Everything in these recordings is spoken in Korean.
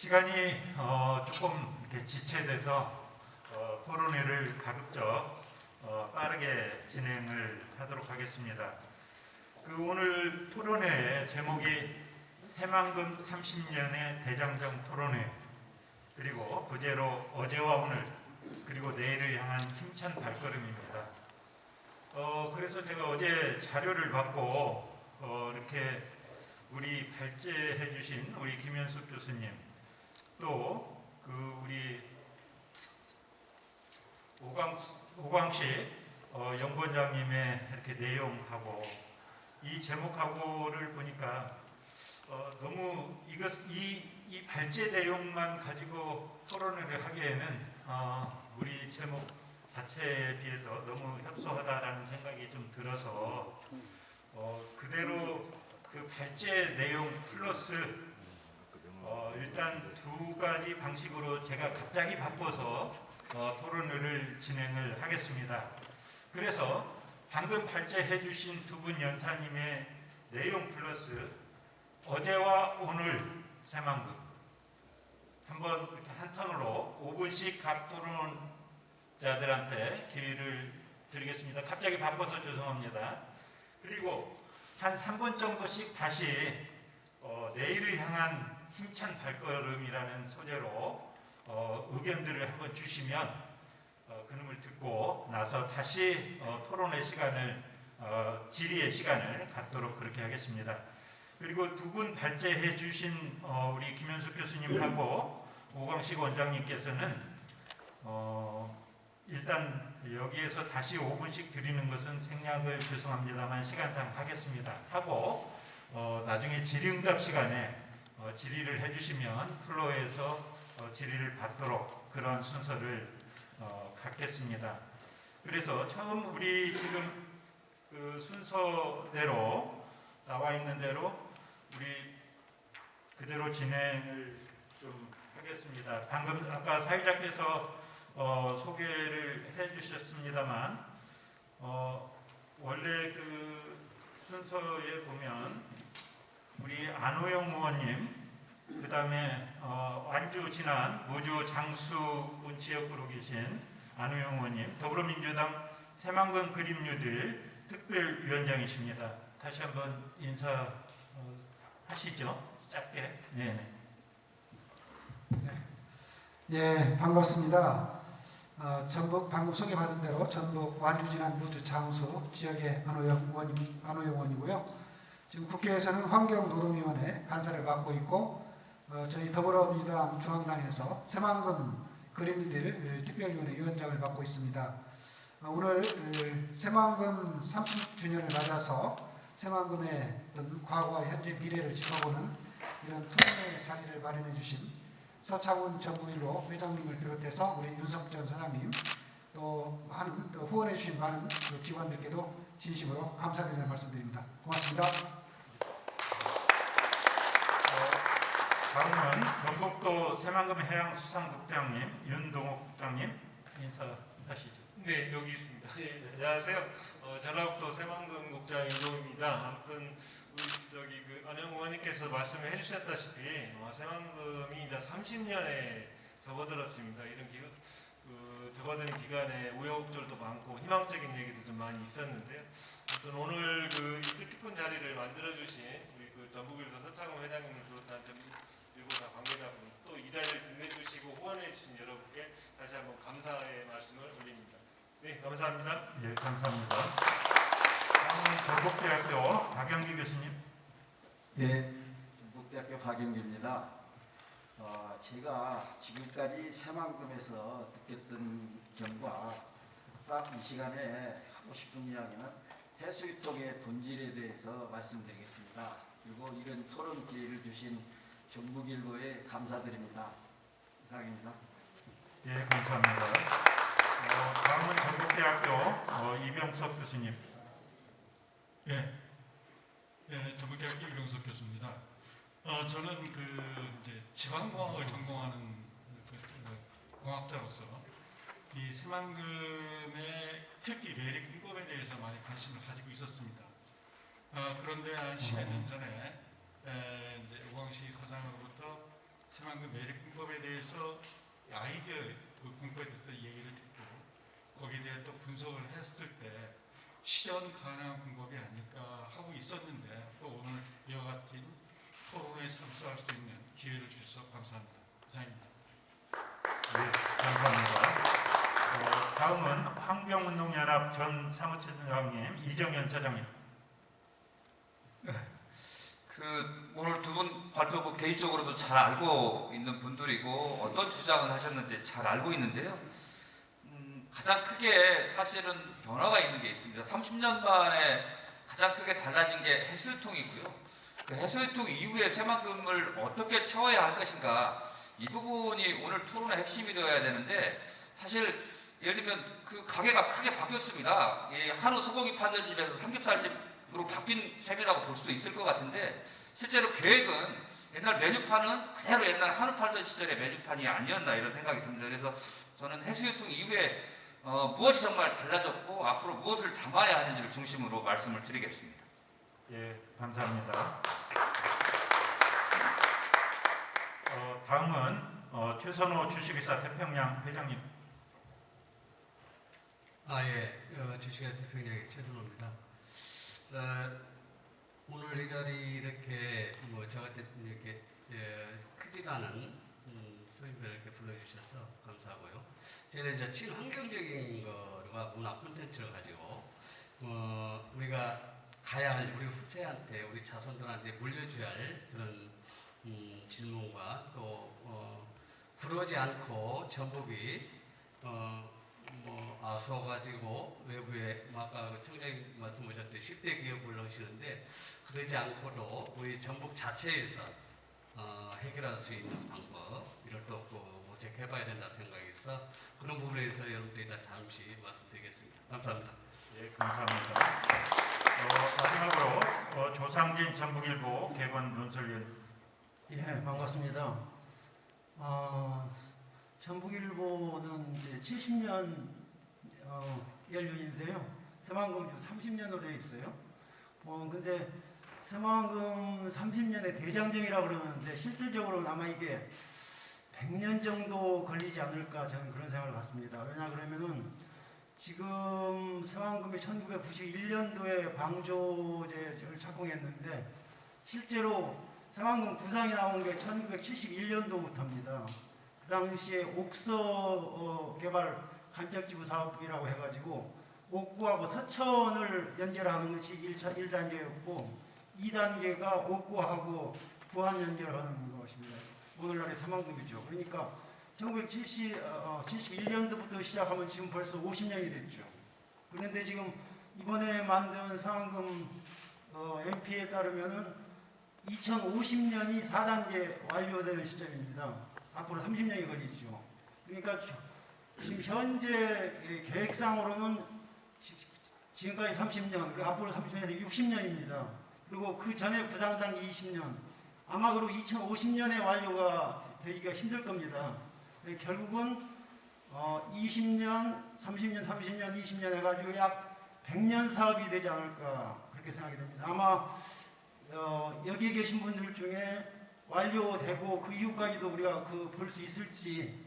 시간이 조금 이렇게 지체돼서 토론회를 가급적 빠르게 진행을 하도록 하겠습니다. 오늘 토론회의 제목이 새만금 30년의 대장정 토론회, 그리고 부제로 어제와 오늘 그리고 내일을 향한 힘찬 발걸음입니다. 그래서 제가 어제 자료를 받고 이렇게 우리 발제해 주신 우리 김현숙 교수님, 또 우리 오광식 연구원장님의 이렇게 내용하고 이 제목하고를 보니까 너무 이 발제 내용만 가지고 토론을 하기에는 우리 제목 자체에 비해서 너무 협소하다라는 생각이 좀 들어서 그대로 그 발제 내용 플러스 일단 두 가지 방식으로 제가 갑자기 바꿔서 토론회를 진행을 하겠습니다. 그래서 방금 발제해 주신 두 분 연사님의 내용 플러스 어제와 오늘 새만금 한번 이렇게 한 턴으로 5분씩 각 토론자들한테 기회를 드리겠습니다. 갑자기 바꿔서 죄송합니다. 그리고 한 3분 정도씩 다시 내일을 향한 힘찬 발걸음이라는 소재로 의견들을 한번 주시면 그놈을 듣고 나서 다시 토론의 시간을 질의의 시간을 갖도록 그렇게 하겠습니다. 그리고 두 분 발제해 주신 우리 김현숙 교수님하고 오광식 원장님께서는 일단 여기에서 다시 5분씩 드리는 것은 생략을 죄송합니다만 시간상 하겠습니다. 하고 나중에 질의응답 시간에 질의를 해주시면 플로어에서 질의를 받도록 그런 순서를 갖겠습니다. 그래서 처음 우리 지금 그 순서대로 나와 있는 대로 우리 그대로 진행을 좀 하겠습니다. 방금 아까 사회자께서 소개를 해주셨습니다만 원래 그 순서에 보면 우리 안호영 의원님, 그 다음에 완주 진안 무주 장수군 지역구로 계신 안호영 의원님, 더불어민주당 새만금 그림뉴딜 특별위원장이십니다. 다시 한번 인사 하시죠. 짧게. 네. 예, 반갑습니다. 전북 방금 소개받은 대로 전북 완주 진안 무주 장수 지역의 안호영 의원이고요. 지금 국회에서는 환경노동위원회 간사를 맡고 있고 저희 더불어민주당 중앙당에서 새만금 그린딜 특별위원회 위원장을 맡고 있습니다. 오늘 새만금 30주년을 맞아서 새만금의 과거와 현재 미래를 짚어보는 이런 토론회 자리를 마련해 주신 서창훈 전북일보 회장님을 비롯해서 우리 윤석전 사장님, 또 많은 후원해 주신 많은 기관들께도 진심으로 감사드린다는 말씀드립니다. 고맙습니다. 다음은 경북도 새만금 해양수산국장님 윤동욱 국장님 인사하시죠. 네, 여기 있습니다. 네, 안녕하세요. 전라북도 새만금 국장 윤동욱입니다. 아무튼 우리 안영 의원님께서 말씀을 해주셨다시피 새만금이 이제 30년에 접어들었습니다. 이런 접어드는 기간에 우여곡절도 많고 희망적인 얘기도 좀 많이 있었는데요. 아무튼 오늘 이 뜻깊은 자리를 만들어주신 우리 전북일보 서창훈 회장님을 비롯한 전북일보사 관계자분, 또 이 자리를 빛내주시고 후원해주신 여러분께 다시 한번 감사의 말씀을 올립니다. 네, 감사합니다. 예, 감사합니다. 다음은 전북대학교 박영기 교수님. 네, 전북대학교 박영기입니다. 제가 지금까지 새만금에서 느꼈던 점과 딱 이 시간에 하고 싶은 이야기는 해수유통의 본질에 대해서 말씀드리겠습니다. 그리고 이런 토론 기회를 주신 전북일보에 감사드립니다. 이상입니다. 예, 감사합니다. 다음은 전북대학교 이병석 교수님. 네, 전북대학교 이병석 교수입니다. 저는 이제 지방공학을 전공하는 공학자로서 이 새만금의 특히 내륙 인법에 대해서 많이 관심을 가지고 있었습니다. 그런데 한 10여 년 전에 이제 오광식 사장으로부터 새만금 매립공법에 대해서 아이디어 그 공법에 대해서 얘기를 듣고 거기에 대해 또 분석을 했을 때 실현 가능한 공법이 아닐까 하고 있었는데 또 오늘 이와 같은 토론에 참석할 수 있는 기회를 주셔서 감사합니다. 이상입니다. 네, 감사합니다. 다음은 황병운동연합 전 사무처장님 이정현 처장님. 오늘 두 분 발표고 개인적으로도 잘 알고 있는 분들이고 어떤 주장을 하셨는지 잘 알고 있는데요. 가장 크게 사실은 변화가 있는 게 있습니다. 30년 만에 가장 크게 달라진 게 해수유통이고요. 그 해수유통 이후에 새만금을 어떻게 채워야 할 것인가, 이 부분이 오늘 토론의 핵심이 되어야 되는데, 사실 예를 들면 그 가게가 크게 바뀌었습니다. 이 한우 소고기 파는 집에서 삼겹살집으로 바뀐 셈이라고 볼 수도 있을 것 같은데, 실제로 계획은 옛날 메뉴판은 그대로 옛날 한우 팔던 시절의 메뉴판이 아니었나 이런 생각이 듭니다. 그래서 저는 해수유통 이후에 무엇이 정말 달라졌고 앞으로 무엇을 담아야 하는지를 중심으로 말씀을 드리겠습니다. 예, 감사합니다. 다음은 최선호 주식회사 태평양 회장님. 주식회사 대표님 최선호입니다. 오늘 이 자리 이렇게 저같은 이렇게 크지 않은 소인들을 이렇게 불러주셔서 감사하고요. 저희는 이제 친환경적인 거와 문화 콘텐츠를 가지고 우리가 가야 할 우리 후세한테 우리 자손들한테 물려줘야 할 그런 질문과 또 그러지 않고 전북이 아쉬워가지고 외부에 아까 청장님 말씀하셨듯이 10대 기업을 넣으시는데 그러지 않고도 우리 전북 자체에서 해결할 수 있는 방법 이를 또 모색해봐야 된다 생각이 있어 그런 부분에 대해서 여러분들이 다 잠시 말씀드리겠습니다. 감사합니다. 예, 감사합니다. 마지막으로 조상진 전북일보 개건 논설위원. 예, 반갑습니다. 전북일보는 이제 70년 연륜인데요. 새만금 지금 30년으로 되어 있어요. 근데 새만금 30년의 대장정이라고 그러는데 실질적으로는 아마 이게 100년 정도 걸리지 않을까 저는 그런 생각을 갖습니다. 왜냐 그러면은 지금 새만금이 1991년도에 방조제를 착공했는데 실제로 새만금 구상이 나온 게 1971년도부터입니다. 그 당시에 옥서 개발 간척지구 사업이라고 해가지고 옥구하고 서천을 연결하는 것이 1단계였고 2단계가 옥구하고 부안 연결하는 것입니다. 오늘날의 새만금이죠. 그러니까 1971년도부터 시작하면 지금 벌써 50년이 됐죠. 그런데 지금 이번에 만든 새만금 MP에 따르면은 2050년이 4단계 완료되는 시점입니다. 앞으로 30년이 걸리죠. 그러니까 지금 현재 계획상으로는 지금까지 30년, 앞으로 30년에서 60년입니다. 그리고 그 전에 구상 단계 20년. 아마 그리고 2050년에 완료가 되기가 힘들 겁니다. 결국은 20년, 30년, 30년, 20년 해가지고 약 100년 사업이 되지 않을까 그렇게 생각이 됩니다. 아마 여기 계신 분들 중에 완료되고 그 이후까지도 우리가 볼 수 있을지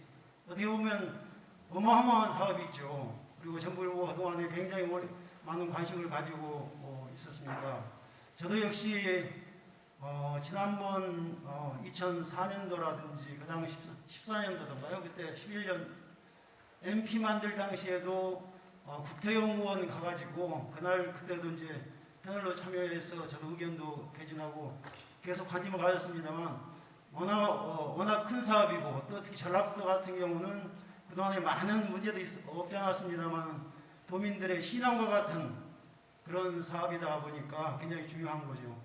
어떻게 보면 어마어마한 사업이죠. 그리고 전북일보가 그동안에 굉장히 많은 관심을 가지고 있었습니다. 저도 역시 지난번 2004년도라든지 그 당시 14년도던가요? 그때 11년 MP 만들 당시에도 국토연구원 가가지고 그때도 이제 패널로 참여해서 저도 의견도 개진하고 계속 관심을 가졌습니다만 워낙 큰 사업이고 또 특히 전라북도 같은 경우는 그동안에 많은 문제도 없지 않았습니다만 도민들의 신앙과 같은 그런 사업이다 보니까 굉장히 중요한 거죠.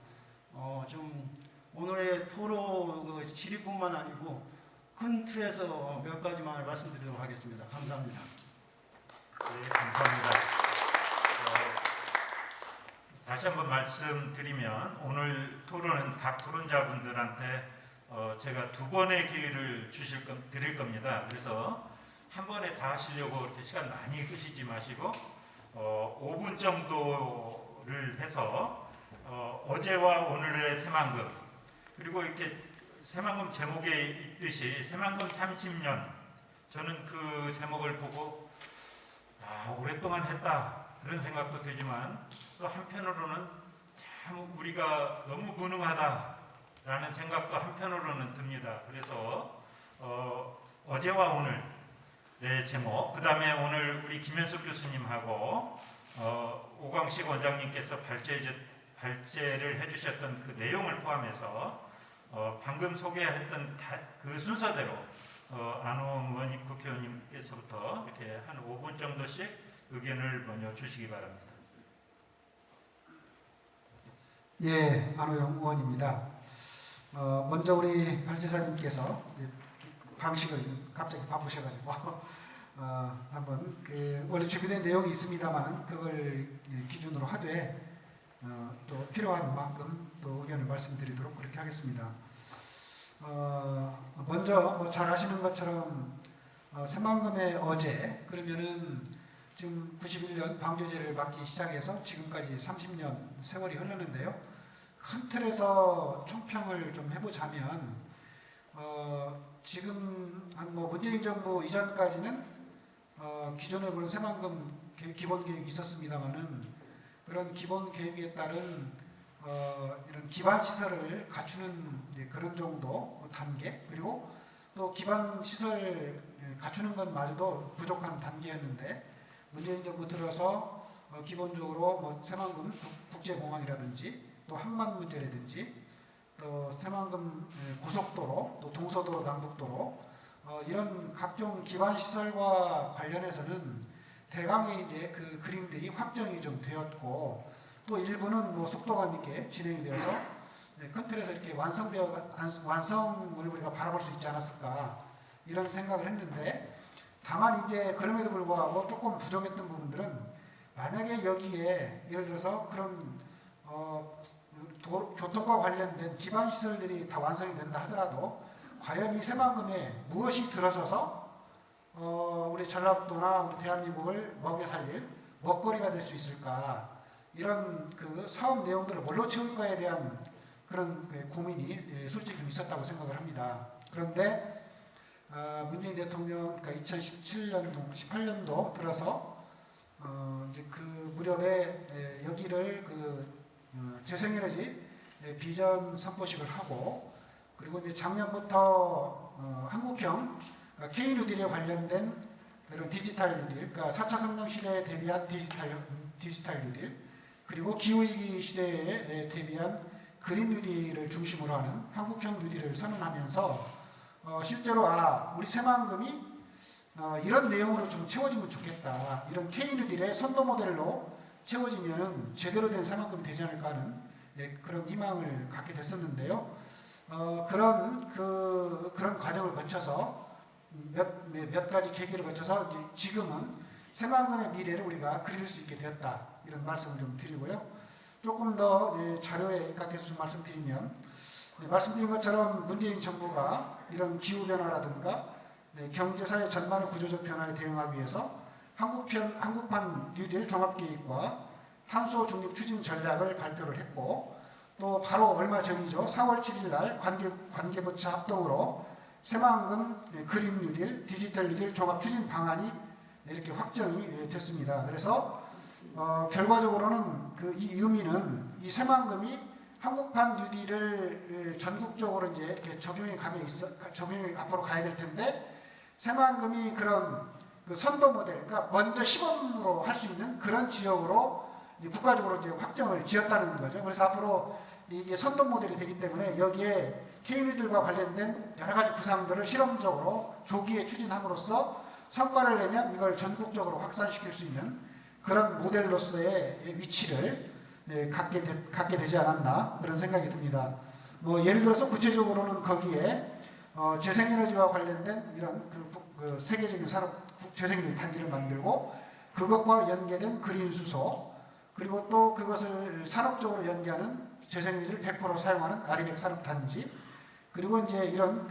좀 오늘의 토론 질의뿐만 아니고 큰 틀에서 몇 가지만 말씀드리도록 하겠습니다. 감사합니다. 네, 감사합니다. 다시 한번 말씀드리면 오늘 토론은 각 토론자분들한테 제가 2번의 기회를 드릴 겁니다. 그래서 한 번에 다 하시려고 이렇게 시간 많이 끄시지 마시고 5분 정도를 해서 어제와 오늘의 새만금 그리고 이렇게 새만금 제목에 있듯이 새만금 30년, 저는 그 제목을 보고 오랫동안 했다 그런 생각도 들지만 또 한편으로는 참 우리가 너무 무능하다라는 생각도 한편으로는 듭니다. 그래서 어제와 오늘 내 제목, 그 다음에 오늘 우리 김현숙 교수님하고 오광식 원장님께서 발제를 해주셨던 그 내용을 포함해서 방금 소개했던 그 순서대로 안호영 의원 국회의원님께서부터 이렇게 한 5분 정도씩 의견을 먼저 주시기 바랍니다. 예, 안호영 의원입니다. 먼저 우리 발제사님께서 방식을 갑자기 바꾸셔가지고 한번 원래 준비된 내용이 있습니다만은 그걸 기준으로 하되 또 필요한 만큼 또 의견을 말씀드리도록 그렇게 하겠습니다. 먼저 잘 아시는 것처럼 새만금의 어제, 그러면은 지금 91년 방조제를 받기 시작해서 지금까지 30년 세월이 흐르는데요. 큰 틀에서 총평을 좀 해보자면 지금 문재인 정부 이전까지는 기존에 물론 새만금 기본 계획이 있었습니다만은 그런 기본 계획에 따른 이런 기반 시설을 갖추는 그런 정도 단계, 그리고 또 기반 시설 갖추는 것마저도 부족한 단계였는데 문재인 정부 들어서 기본적으로 새만금 국제공항이라든지 또 항만 문제라든지 또 새만금 고속도로, 또 동서도로, 남북도로 이런 각종 기반 시설과 관련해서는 대강의 이제 그 그림들이 확정이 좀 되었고 또 일부는 속도감 있게 진행이 되어서 큰 틀에서 이렇게 완성을 우리가 바라볼 수 있지 않았을까 이런 생각을 했는데 다만 이제 그럼에도 불구하고 조금 부족했던 부분들은 만약에 여기에 예를 들어서 그런 교통과 관련된 기반 시설들이 다 완성이 된다 하더라도 과연 이 새만금에 무엇이 들어서서 우리 전라북도나 우리 대한민국을 먹여 살릴 먹거리가 될 수 있을까, 이런 그 사업 내용들을 뭘로 채울까에 대한 그런 고민이 솔직히 좀 있었다고 생각을 합니다. 그런데 문재인 대통령 그러니까 2017년도, 18년도 들어서 이제 그 무렵에 여기를 재생에너지 비전 선포식을 하고, 그리고 이제 작년부터 한국형 그러니까 K-뉴딜에 관련된 이런 디지털 뉴딜, 그러니까 4차 산업 시대에 대비한 디지털 뉴딜, 그리고 기후위기 시대에 대비한 그린 뉴딜을 중심으로 하는 한국형 뉴딜을 선언하면서 실제로 우리 새만금이 이런 내용으로 좀 채워지면 좋겠다, 이런 K-뉴딜의 선도 모델로 채워지면은 제대로 된 새만금이 되지 않을까 하는 그런 희망을 갖게 됐었는데요. 그런 과정을 거쳐서 몇 가지 계기를 거쳐서 이제 지금은 새만금의 미래를 우리가 그릴 수 있게 되었다, 이런 말씀을 좀 드리고요. 조금 더 자료에 입각해서 좀 말씀드리면, 말씀드린 것처럼 문재인 정부가 이런 기후변화라든가 경제사회 전반의 구조적 변화에 대응하기 위해서 한국판 뉴딜 종합계획과 탄소 중립 추진 전략을 발표를 했고, 또 바로 얼마 전이죠. 4월 7일 날 관계부처 합동으로 새만금 그린 뉴딜, 디지털 뉴딜 종합 추진 방안이 이렇게 확정이 됐습니다. 그래서 결과적으로는 이 의미는 이 새만금이 한국판 뉴딜을 전국적으로 이제 이렇게 적용이 앞으로 가야 될 텐데, 새만금이 그런 선도 모델, 그러니까 먼저 시범으로 할 수 있는 그런 지역으로 국가적으로 이제 확정을 지었다는 거죠. 그래서 앞으로 이게 선도 모델이 되기 때문에 여기에 K-뉴딜과 관련된 여러 가지 구상들을 실험적으로 조기에 추진함으로써 성과를 내면 이걸 전국적으로 확산시킬 수 있는 그런 모델로서의 위치를 갖게 되지 않았나, 그런 생각이 듭니다. 예를 들어서 구체적으로는 거기에 재생에너지와 관련된 이런 그 세계적인 재생에너지 단지를 만들고 그것과 연계된 그린 수소, 그리고 또 그것을 산업적으로 연계하는 재생에너지를 100% 사용하는 아리백 산업단지, 그리고 이제 이런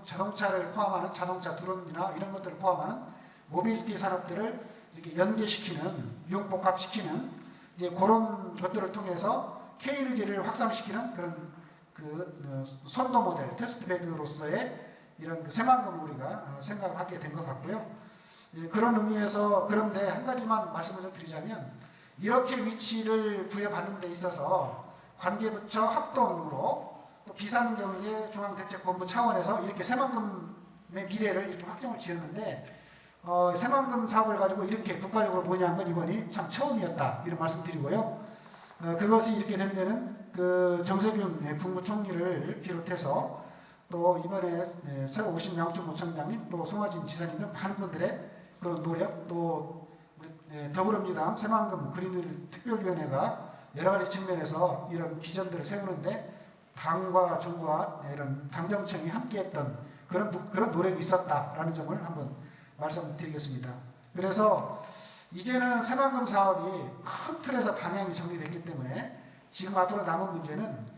자동차를 포함하는 자동차 드론이나 이런 것들을 포함하는 모빌리티 산업들을 이렇게 연계시키는, 융복합시키는 이제 그런 것들을 통해서 K-뉴딜을 확산시키는 그런 선도 모델, 테스트 베드로서의 이런 그 새만금을 우리가 생각하게 된 것 같고요. 예, 그런 의미에서 그런데 한 가지만 말씀을 좀 드리자면 이렇게 위치를 부여받는 데 있어서 관계부처 합동으로 또 비상경제 중앙대책본부 차원에서 이렇게 새만금의 미래를 이렇게 확정을 지었는데 새만금 사업을 가지고 이렇게 국가적으로 논의한 건 이번이 참 처음이었다 이런 말씀드리고요. 그것이 이렇게 된 데는 그 정세균 국무총리를 비롯해서 또 이번에 새로 오신 양춘모청장님 또 송하진 지사님 등 많은 분들의 그런 노력 또 우리 더불어민주당 새만금 그린뉴딜 특별위원회가 여러 가지 측면에서 이런 비전들을 세우는데 당과 정부와 이런 당정청이 함께했던 그런 노력이 있었다라는 점을 한번 말씀드리겠습니다. 그래서 이제는 새만금 사업이 큰 틀에서 방향이 정리됐기 때문에 지금 앞으로 남은 문제는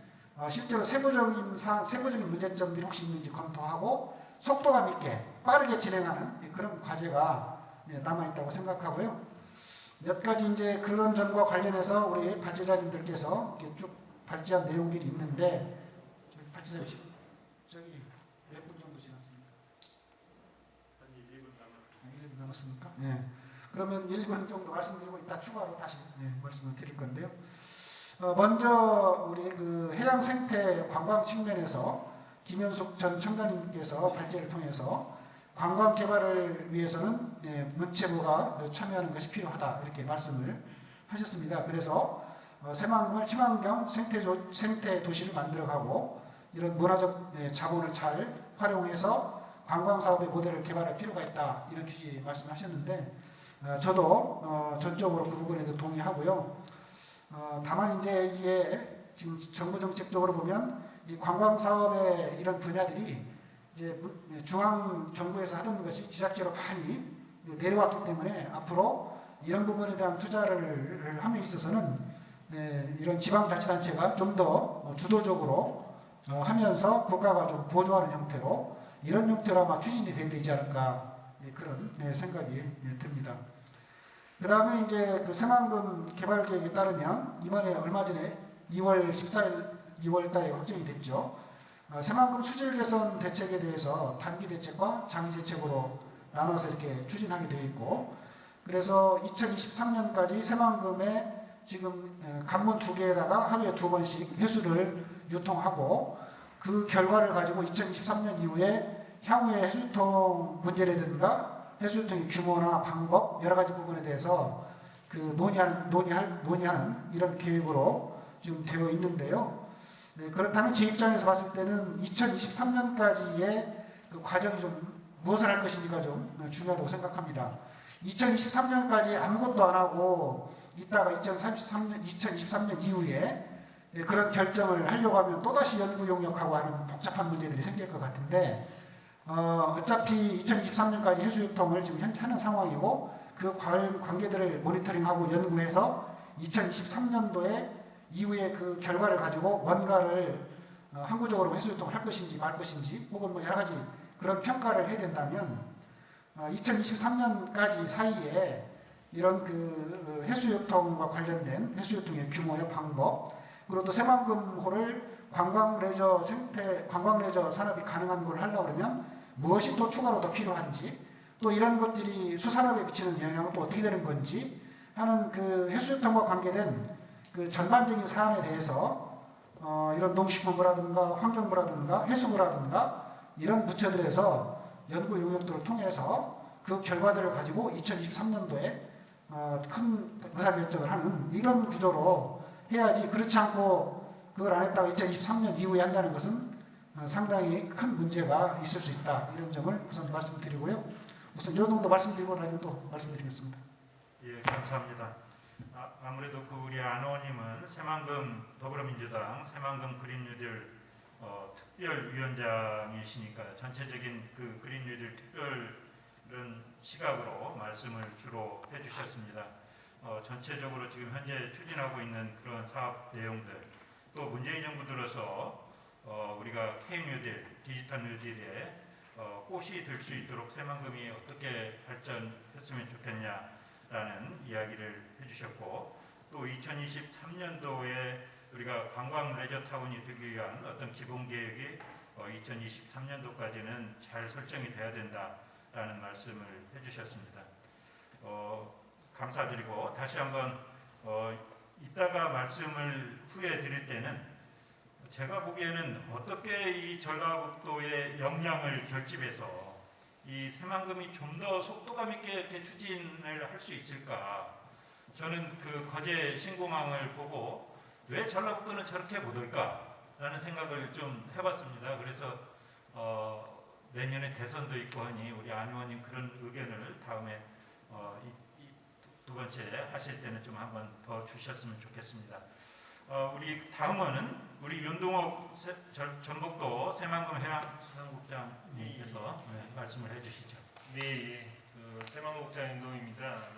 실제로 세부적인 문제점들이 혹시 있는지 검토하고 속도감 있게 빠르게 진행하는 그런 과제가 남아있다고 생각하고요. 몇 가지 이제 그런 점과 관련해서 우리 발제자님들께서 이렇게 쭉 발제한 내용들이 있는데 발제자님 저기 몇 분 정도 지났습니까? 한 1분 남았습니다. 1분 남았습니까? 네. 그러면 1분 정도 말씀드리고 이따 추가로 다시 말씀을 드릴 건데요. 먼저 우리 그 해양 생태 관광 측면에서 김현숙 전 청장님께서 발제를 통해서 관광 개발을 위해서는 문체부가 참여하는 것이 필요하다 이렇게 말씀을 하셨습니다. 그래서 새만금을 친환경 생태 도시를 만들어가고 이런 문화적 자본을 잘 활용해서 관광 사업의 모델을 개발할 필요가 있다 이런 취지의 말씀하셨는데 저도 전적으로 그 부분에도 동의하고요. 다만 이제 이게 지금 정부 정책적으로 보면 이 관광 사업의 이런 분야들이 이제 중앙 정부에서 하던 것이 지자체로 많이 내려왔기 때문에 앞으로 이런 부분에 대한 투자를 함에 있어서는 이런 지방자치단체가 좀 더 주도적으로 하면서 국가가 좀 보조하는 형태로 이런 형태로 아마 추진이 돼야 되지 않을까 그런 생각이 듭니다. 그 다음에 이제 그 새만금 개발 계획에 따르면 이번에 얼마 전에 2월 14일 2월 달에 확정이 됐죠. 새만금 수질 개선 대책에 대해서 단기 대책과 장기 대책으로 나눠서 이렇게 추진하게 되어 있고 그래서 2023년까지 새만금에 지금 관문 2개에다가 하루에 2번씩 해수를 유통하고 그 결과를 가지고 2023년 이후에 향후의 해수유통 문제라든가 해수유통의 규모나 방법 여러 가지 부분에 대해서 그 논의하는 이런 계획으로 지금 되어 있는데요. 그렇다면 제 입장에서 봤을 때는 2023년까지의 그 과정이 좀 무엇을 할 것인지가 좀 중요하다고 생각합니다. 2023년까지 아무것도 안 하고 있다가 2023년 이후에 그런 결정을 하려고 하면 또다시 연구 용역하고 하는 복잡한 문제들이 생길 것 같은데 어차피 2023년까지 해수유통을 지금 현재 하는 상황이고 그 관계들을 모니터링하고 연구해서 2023년도에 이후에 그 결과를 가지고 뭔가를 항구적으로 해수유통을 할 것인지 말 것인지 혹은 뭐 여러 가지 그런 평가를 해야 된다면 2023년까지 사이에 이런 그 해수유통과 관련된 해수유통의 규모의 방법 그리고 또 새만금호를 관광 레저 산업이 가능한 걸 하려고 그러면 무엇이 또 추가로 더 필요한지 또 이런 것들이 수산업에 미치는 영향은 또 어떻게 되는 건지 하는 그 해수유통과 관계된 그 전반적인 사안에 대해서 이런 농식품부라든가 환경부라든가 해수부라든가 이런 부처들에서 연구 용역들을 통해서 그 결과들을 가지고 2023년도에 큰 의사결정을 하는 이런 구조로 해야지 그렇지 않고 그걸 안 했다가 2023년 이후에 한다는 것은 상당히 큰 문제가 있을 수 있다. 이런 점을 우선 말씀드리고요. 우선 이 정도 말씀드리고 나중에 또 말씀드리겠습니다. 예, 감사합니다. 아무래도 그 우리 안 의원님은 새만금 더불어민주당 새만금 그린뉴딜 특별위원장이시니까 전체적인 그 그린뉴딜 특별은 시각으로 말씀을 주로 해주셨습니다. 전체적으로 지금 현재 추진하고 있는 그런 사업 내용들 또 문재인 정부 들어서 우리가 K뉴딜, 디지털 뉴딜에 꽃이 될 수 있도록 새만금이 어떻게 발전했으면 좋겠냐라는 이야기를 해주셨고 또 2023년도에 우리가 관광 레저 타운이 되기 위한 어떤 기본 계획이 2023년도까지는 잘 설정이 돼야 된다라는 말씀을 해주셨습니다. 감사드리고 다시 한번 이따가 말씀을 후에 드릴 때는 제가 보기에는 어떻게 이 전라북도의 역량을 결집해서 이 새만금이 좀 더 속도감 있게 이렇게 추진을 할 수 있을까? 저는 그 거제 신공항을 보고 왜 전라북도는 저렇게 못 올까라는 생각을 좀 해봤습니다. 그래서 내년에 대선도 있고 하니 우리 안 의원님 그런 의견을 다음에 두 번째 하실 때는 좀 한번 더 주셨으면 좋겠습니다. 우리 다음은 우리 윤동옥 전북도 새만금 해양수산국장님께서 말씀을 해주시죠. 네, 그 새만금국장 인동입니다.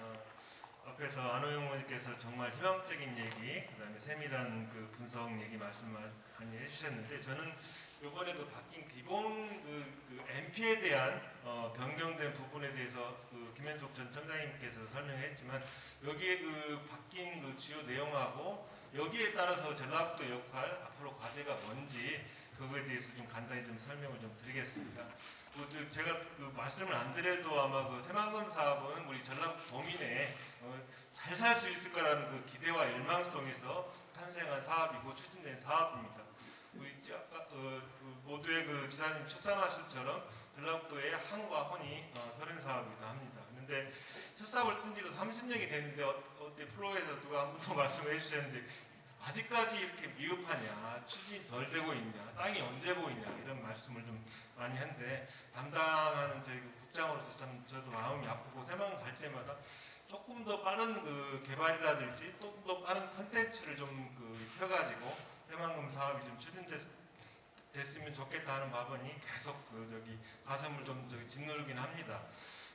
앞에서 안호영 의원님께서 정말 희망적인 얘기, 그다음에 세밀한 그 분석 얘기 말씀 많이 해주셨는데 저는 이번에 그 바뀐 기본 그 MP에 대한 변경된 부분에 대해서 그 김현숙 전 청장님께서 설명했지만 여기에 그 바뀐 그 주요 내용하고 여기에 따라서 전라북도 역할 앞으로 과제가 뭔지 그거에 대해서 좀 간단히 좀 설명을 좀 드리겠습니다. 제가 그 말씀을 안 드려도 아마 그 새만금 사업은 우리 전라북 도민의 잘 살 수 있을 거라는 그 기대와 일망 속에서 탄생한 사업이고 추진된 사업입니다. 우리 아까 모두의 그 지사님 축사말씀처럼 전라북도의 한과 혼이 서른 사업이기도 합니다. 그런데 첫 사업을 뜬 지도 30년이 됐는데 어때 프로에서 누가 한 번 더 말씀을 해주셨는데 아직까지 이렇게 미흡하냐, 추진이 덜 되고 있냐, 땅이 언제 보이냐 이런 말씀을 좀 많이 했는데 담당하는 저희 그 국장으로서 참 저도 마음이 아프고 새만금 갈 때마다 조금 더 빠른 그 개발이라든지 조금 더 빠른 컨텐츠를 좀 그 펴가지고 새만금 사업이 좀 추진됐으면 좋겠다 하는 마음이 계속 가슴을 좀 짓누르긴 합니다.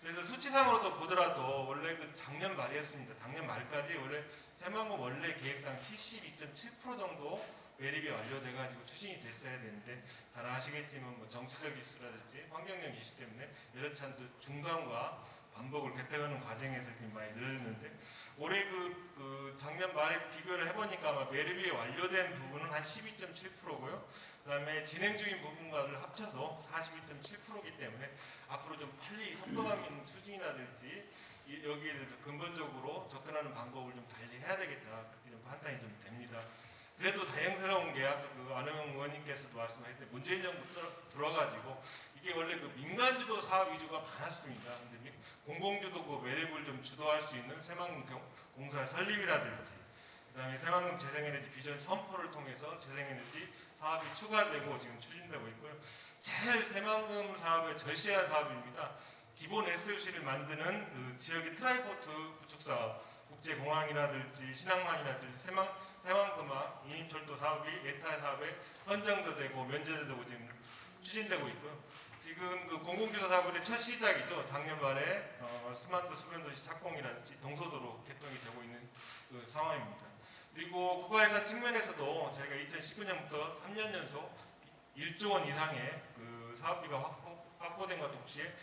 그래서 수치상으로도 보더라도 원래 그 작년 말이었습니다. 작년 말까지 원래 새만금 원래 계획상 72.7% 정도 매립이 완료돼가지고 추진이 됐어야 되는데 잘 아시겠지만 뭐 정치적 이슈라든지 환경적 이슈 때문에 여러 차례 중간과 반복을 뱉어가는 과정에서 많이 늘었는데 올해 그 작년 말에 비교를 해보니까 아마 매립이 완료된 부분은 한 12.7%고요. 그 다음에 진행 중인 부분과를 합쳐서 42.7%이기 때문에 앞으로 좀 빨리 속도감 있는 추진이라든지 여기에 대해서 근본적으로 접근하는 방법을 좀 달리 해야 되겠다 이런 판단이 좀 됩니다. 그래도 다행스러운 게 아까 그 안호영 의원님께서도 말씀하셨는데 문재인 정부 들어가지고 이게 원래 그 민간주도 사업 위주가 많았습니다. 근데 공공주도 그 매립을 좀 주도할 수 있는 새만금 공사 설립이라든지 그다음에 새만금 재생에너지 비전 선포를 통해서 재생에너지 사업이 추가되고 지금 추진되고 있고요. 제일 새만금 사업의 절실한 사업입니다. 기본 SOC를 만드는 그 지역의 트라이포트 구축 사업, 국제공항이라든지 신항만이라든지 새만금항 인임철도 사업이 예타 사업에 선정도 되고 면제도 되고 지금 추진되고 있고요. 지금 그 공공주도 사업의 첫 시작이죠. 작년 말에 스마트 수변도시 착공이라든지 동서도로 개통이 되고 있는 그 상황입니다. 그리고 국가예산 측면에서도 저희가 2019년부터 3년 연속 1조 원 이상의 그 사업비가 확보된 것 동시에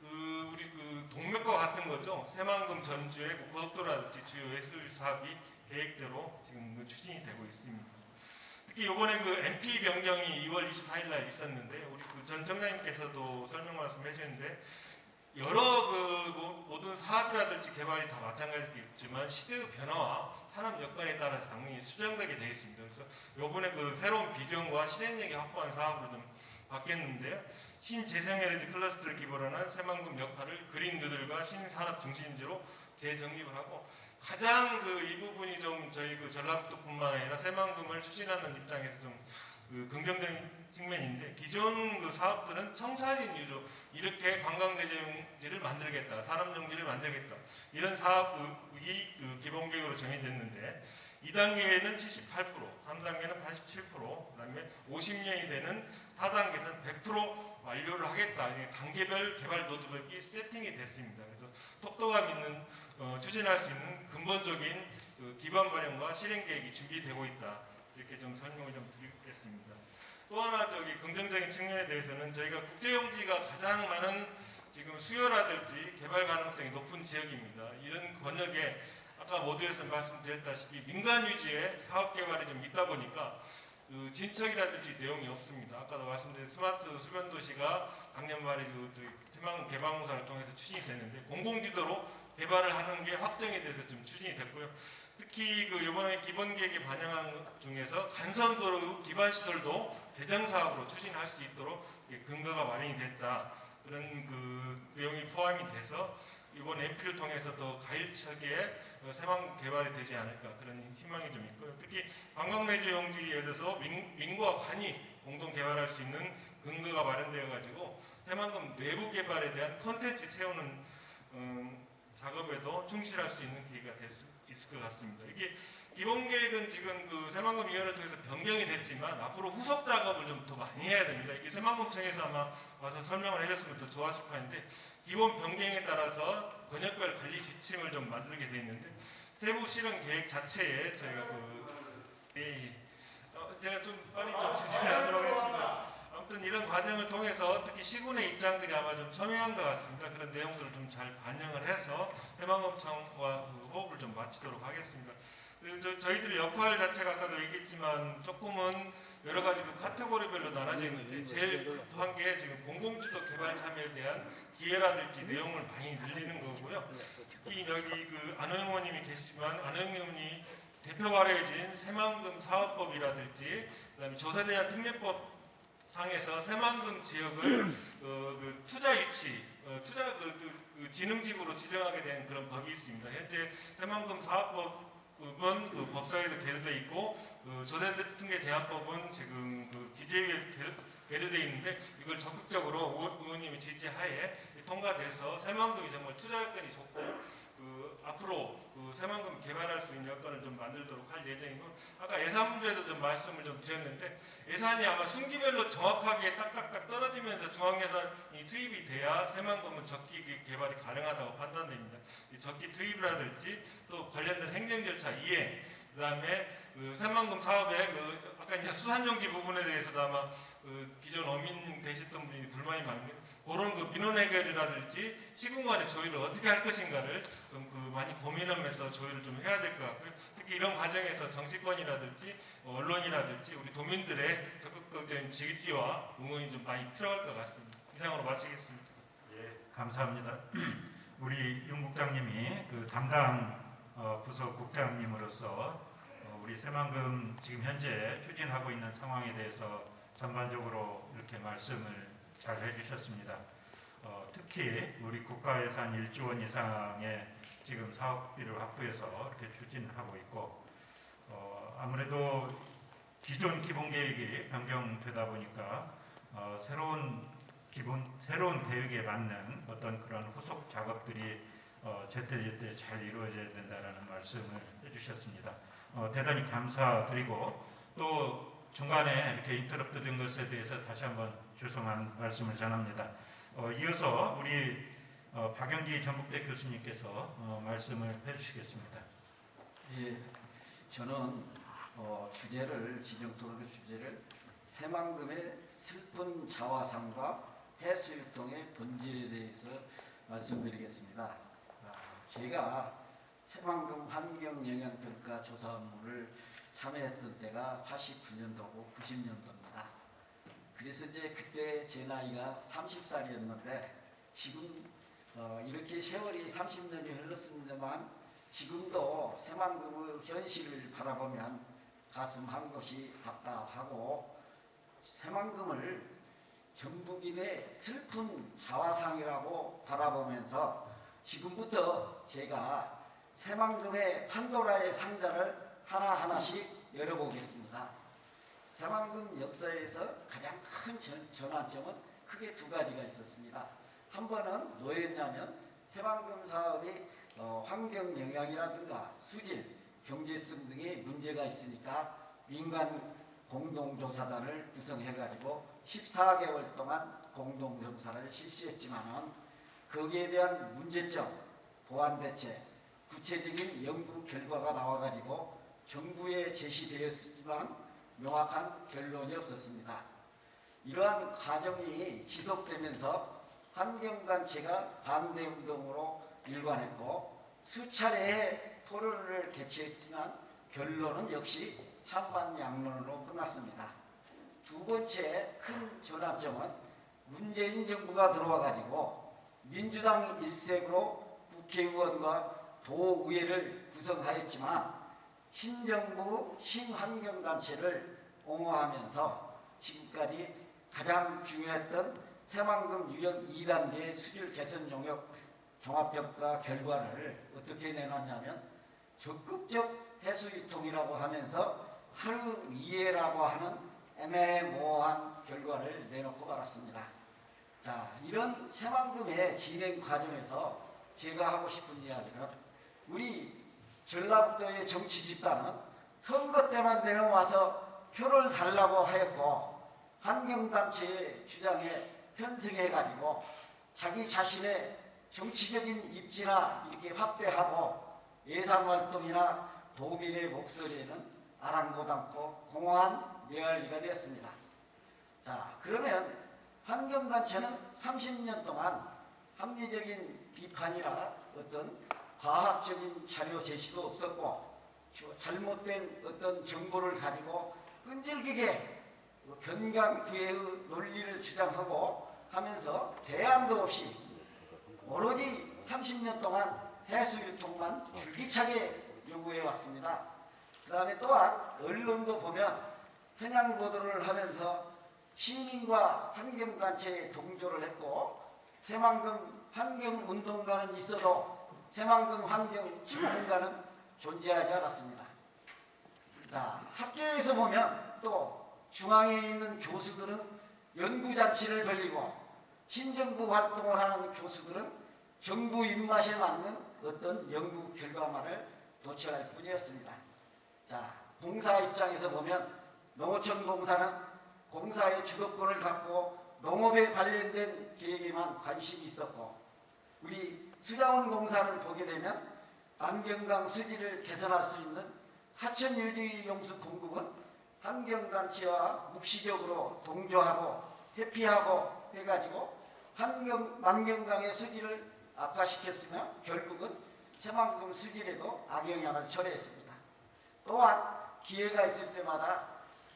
우리 그 동맥과 같은 거죠. 새만금 전주의 고속도로라든지 주요 SOU 사업이 계획대로 지금 추진이 되고 있습니다. 특히 이번에 그 MP 변경이 2월 28일 날 있었는데 우리 그 전 청장님께서도 설명 말씀해 주셨는데 여러 그 모든 사업이라든지 개발이 다 마찬가지겠지만 시대의 변화와 산업 여건에 따라서 당연히 수정되게 되어 있습니다. 그래서 이번에 그 새로운 비전과 실행력이 확보한 사업으로 좀 바뀌었는데요. 신재생에너지 클러스터를 기본하는 새만금 역할을 그린 뉴딜과 신산업 중심지로 재정립을 하고 가장 이 부분이 좀 저희 그 전라북도뿐만 아니라 새만금을 추진하는 입장에서 좀 긍정적인 측면인데 기존 그 사업들은 청사진 위주로 이렇게 관광대전지를 만들겠다, 산업용지를 만들겠다 이런 사업이 기본 계획으로 정해졌는데 2단계에는 78%, 3단계는 87%, 그다음에 50년이 되는 4단계에서는 100% 완료를 하겠다. 단계별 개발 로드맵이 세팅이 됐습니다. 그래서 속도감 있는 추진할 수 있는 근본적인 기반 마련과 실행 계획이 준비되고 있다. 이렇게 좀 설명을 좀 드리겠습니다. 또 하나 긍정적인 측면에 대해서는 저희가 국제용지가 가장 많은 지금 수요라든지 개발 가능성이 높은 지역입니다. 이런 권역에 아까 아까 모두에서 말씀드렸다시피 민간 위주의 사업 개발이 좀 있다 보니까 그 진척이라든지 내용이 없습니다. 아까도 말씀드린 스마트 수변 도시가 작년 말에 새만금 개발공사를 통해서 추진이 됐는데 공공지도로 개발을 하는 게 확정이 돼서 좀 추진이 됐고요. 특히 그 이번에 기본계획에 반영한 중에서 간선도로 기반 시설도 대정 사업으로 추진할 수 있도록 근거가 마련이 됐다. 그런 그 내용이 포함이 돼서 이번 MP를 통해서 더 가일차게 새만금 개발이 되지 않을까 그런 희망이 좀 있고요. 특히 관광매주 용지에 대해서 민과 관이 공동 개발할 수 있는 근거가 마련되어 가지고 새만금 내부 개발에 대한 컨텐츠 채우는 작업에도 충실할 수 있는 계기가 될 수 있을 것 같습니다. 이게 기본 계획은 지금 그 새만금 위원회를 통해서 변경이 됐지만 앞으로 후속 작업을 좀 더 많이 해야 됩니다. 이게 새만금청에서 아마 와서 설명을 해줬으면 더 좋았을 텐데 기본 변경에 따라서 권역별 관리 지침을 좀 만들게 돼 있는데 세부 실행 계획 자체에 저희가 제가 좀 빨리 좀 진행하도록 하겠습니다. 아무튼 이런 과정을 통해서 특히 시군의 입장들이 아마 좀 첨예한 것 같습니다. 그런 내용들을 좀 잘 반영을 해서 새만금청과 그 호흡을 좀 마치도록 하겠습니다. 그리고 저희들 역할 자체가 아까도 얘기했지만 조금은 여러 가지 그 카테고리별로 나눠져 있는데 제일 급한 게 지금 공공주도 개발 참여에 대한 기회라든지 내용을 많이 늘리는 거고요. 특히 여기 그 안호영 의원님이 계시지만 안호영 의원이 대표 발의해진 새만금 사업법이라든지 그다음에 조사대한 특례법 상에서 새만금 지역을 그 투자 위치, 투자 그 지능지구로 지정하게 된 그런 법이 있습니다. 현재 새만금 사업법은 그 법사위에도 계류되어 있고 조사특례 제한법은 지금 그 기재위에 계류되어 있는데 이걸 적극적으로 의원님이 지지하에 통과돼서 새만금이 정말 투자 여건이 좋고 앞으로 새만금 개발할 수 있는 여건을 좀 만들도록 할 예정이고 아까 예산 문제도 좀 말씀을 좀 드렸는데 예산이 아마 순기별로 정확하게 딱딱딱 떨어지면서 중앙예산이 투입이 돼야 새만금은 적기 개발이 가능하다고 판단됩니다. 이 적기 투입이라든지 또 관련된 행정 절차 이행 그다음에 새만금 사업의 아까 이제 수산용지 부분에 대해서도 아마 기존 어민 되셨던 분이 불만이 많은데 그런 민원 해결이라든지 시군 간의 조율을 어떻게 할 것인가를 좀 많이 고민하면서 조율을 좀 해야 될 것 같고요. 특히 이런 과정에서 정치권이라든지 언론이라든지 우리 도민들의 적극적인 지지와 응원이 좀 많이 필요할 것 같습니다. 이상으로 마치겠습니다. 예, 감사합니다. 우리 윤 국장님이 그 담당 부서 국장님으로서 우리 새만금 지금 현재 추진하고 있는 상황에 대해서 전반적으로 이렇게 말씀을 잘 해주셨습니다. 특히 우리 국가예산 1조 원 이상의 지금 사업비를 확보해서 이렇게 추진하고 있고 아무래도 기존 기본계획이 변경되다 보니까 새로운 계획에 맞는 어떤 그런 후속 작업들이 제때제때 잘 이루어져야 된다는 말씀을 해주셨습니다. 대단히 감사드리고 또 중간에 이렇게 인터럽트 된 것에 대해서 다시 한번 죄송한 말씀을 전합니다. 이어서 우리 박영기 전북대 교수님께서 말씀을 해주시겠습니다. 예, 저는 지정 토론의 주제를 새만금의 슬픈 자화상과 해수유통의 본질에 대해서 말씀드리겠습니다. 제가 새만금 환경영향평가 조사 업무를 참여했던 때가 89년도고 90년도입니다. 그래서 이제 그때 제 나이가 30살이었는데 지금 이렇게 세월이 30년이 흘렀습니다만 지금도 새만금의 현실을 바라보면 가슴 한 곳이 답답하고 새만금을 전북인의 슬픈 자화상이라고 바라보면서 지금부터 제가 새만금의 판도라의 상자를 하나하나씩 열어보겠습니다. 새만금 역사에서 가장 큰 전환점은 크게 두 가지가 있었습니다. 한 번은 뭐였냐면 새만금 사업이 환경 영향이라든가 수질, 경제성 등의 문제가 있으니까 민간 공동조사단을 구성해가지고 14개월 동안 공동조사를 실시했지만은 거기에 대한 문제점, 보완 대책, 구체적인 연구 결과가 나와가지고 정부에 제시되었지만 명확한 결론이 없었습니다. 이러한 과정이 지속되면서 환경단체가 반대운동으로 일관했고 수차례의 토론을 개최했지만 결론은 역시 찬반 양론으로 끝났습니다. 두 번째 큰 전환점은 문재인 정부가 들어와 가지고 민주당 일색으로 국회의원과 도의회를 구성하였지만 신정부 신환경단체를 옹호하면서 지금까지 가장 중요했던 새만금 유형 2단계 수질 개선 용역 종합평가 결과를 어떻게 내놨냐면 적극적 해수유통이라고 하면서 하루 이해라고 하는 애매모호한 결과를 내놓고 말았습니다. 자, 이런 새만금의 진행 과정에서 제가 하고 싶은 이야기는 우리 전라북도의 정치 집단은 선거 때만 되면 와서 표를 달라고 하였고 환경단체의 주장에 편승해가지고 자기 자신의 정치적인 입지나 이렇게 확대하고 예산활동이나 도민의 목소리에는 아랑곳 않고 공허한 메아리가 되었습니다. 자, 그러면 환경단체는 30년 동안 합리적인 비판이나 어떤 과학적인 자료 제시도 없었고 잘못된 어떤 정보를 가지고 끈질기게 견강부의 논리를 주장하고 하면서 대안도 없이 오로지 30년 동안 해수유통만 줄기차게 요구해 왔습니다. 그 다음에 또한 언론도 보면 편향 보도를 하면서 시민과 환경단체에 동조를 했고 새만금 환경운동가는 있어도 새만금 환경 전문가는 존재하지 않았습니다. 자, 학교에서 보면 또 중앙에 있는 교수들은 연구잔치를 벌이고 친정부 활동을 하는 교수들은 정부 입맛에 맞는 어떤 연구 결과만을 도출할 뿐이었습니다. 자, 공사 입장에서 보면 농어촌 공사는 공사의 주도권을 갖고 농업에 관련된 계획에만 관심이 있었고 우리 수자원 공사를 보게 되면 안경강 수질을 개선할 수 있는 하천 유지 용수 공급은 환경단체와 묵시적으로 동조하고 회피하고 해가지고 만경강의 수질을 악화시켰으며 결국은 새만금 수질에도 악영향을 초래했습니다. 또한 기회가 있을 때마다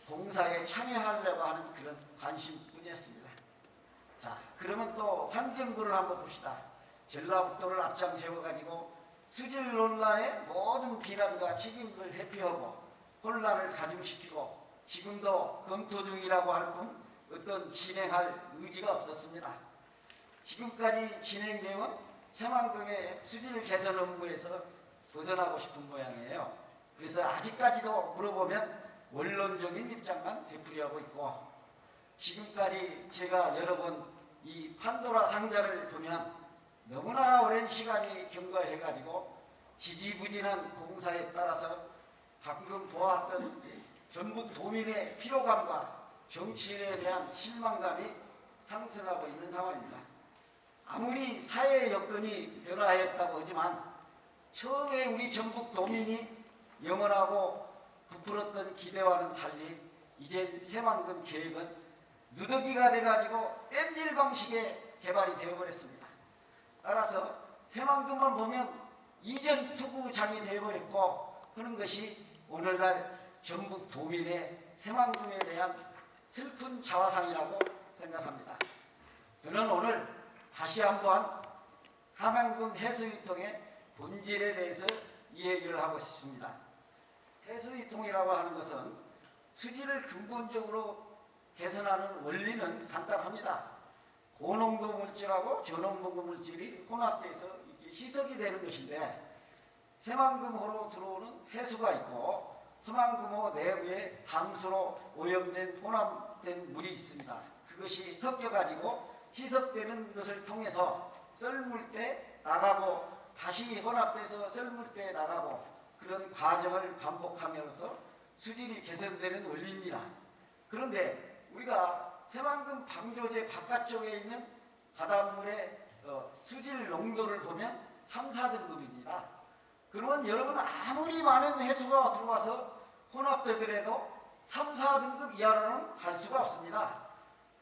공사에 참여하려고 하는 그런 관심뿐이었습니다. 자, 그러면 또 환경부를 한번 봅시다. 전라북도를 앞장 세워가지고 수질 논란의 모든 비난과 책임을 회피하고 혼란을 가중시키고 지금도 검토 중이라고 할 뿐 어떤 진행할 의지가 없었습니다. 지금까지 진행되면 새만금의 수질 개선 업무에서 벗어나고 싶은 모양이에요. 그래서 아직까지도 물어보면 원론적인 입장만 되풀이하고 있고 지금까지 제가 여러 번 이 판도라 상자를 보면 너무나 오랜 시간이 경과해가지고 지지부진한 공사에 따라서 방금 보았던 전북 도민의 피로감과 정치인에 대한 실망감이 상승하고 있는 상황입니다. 아무리 사회 여건이 변화했다고 하지만 처음에 우리 전북 도민이 영원하고 부풀었던 기대와는 달리 이제 새만금 계획은 누더기가 돼가지고 땜질 방식의 개발이 되어버렸습니다. 따라서 새만금만 보면 이전 투구장이 되어버렸고 하는 것이 오늘날 전북 도민의 새만금에 대한 슬픈 자화상이라고 생각합니다. 저는 오늘 다시 한번 함양금 해수유통의 본질에 대해서 이 얘기를 하고 싶습니다. 해수유통이라고 하는 것은 수질을 근본적으로 개선하는 원리는 간단합니다. 고농도 물질하고 저농도 물질이 혼합돼서 이렇게 희석이 되는 것인데 새만금호로 들어오는 해수가 있고 새만금호 내부에 담수로 오염된 혼합된 물이 있습니다. 그것이 섞여가지고 희석되는 것을 통해서 썰물 때 나가고 다시 혼합돼서 썰물 때 나가고 그런 과정을 반복함으로써 수질이 개선되는 원리입니다. 그런데 우리가 새만금 방조제 바깥쪽에 있는 바닷물의 수질 농도를 보면 3, 4등급입니다. 그러면 여러분 아무리 많은 해수가 들어와서 혼합되더라도 3, 4등급 이하로는 갈 수가 없습니다.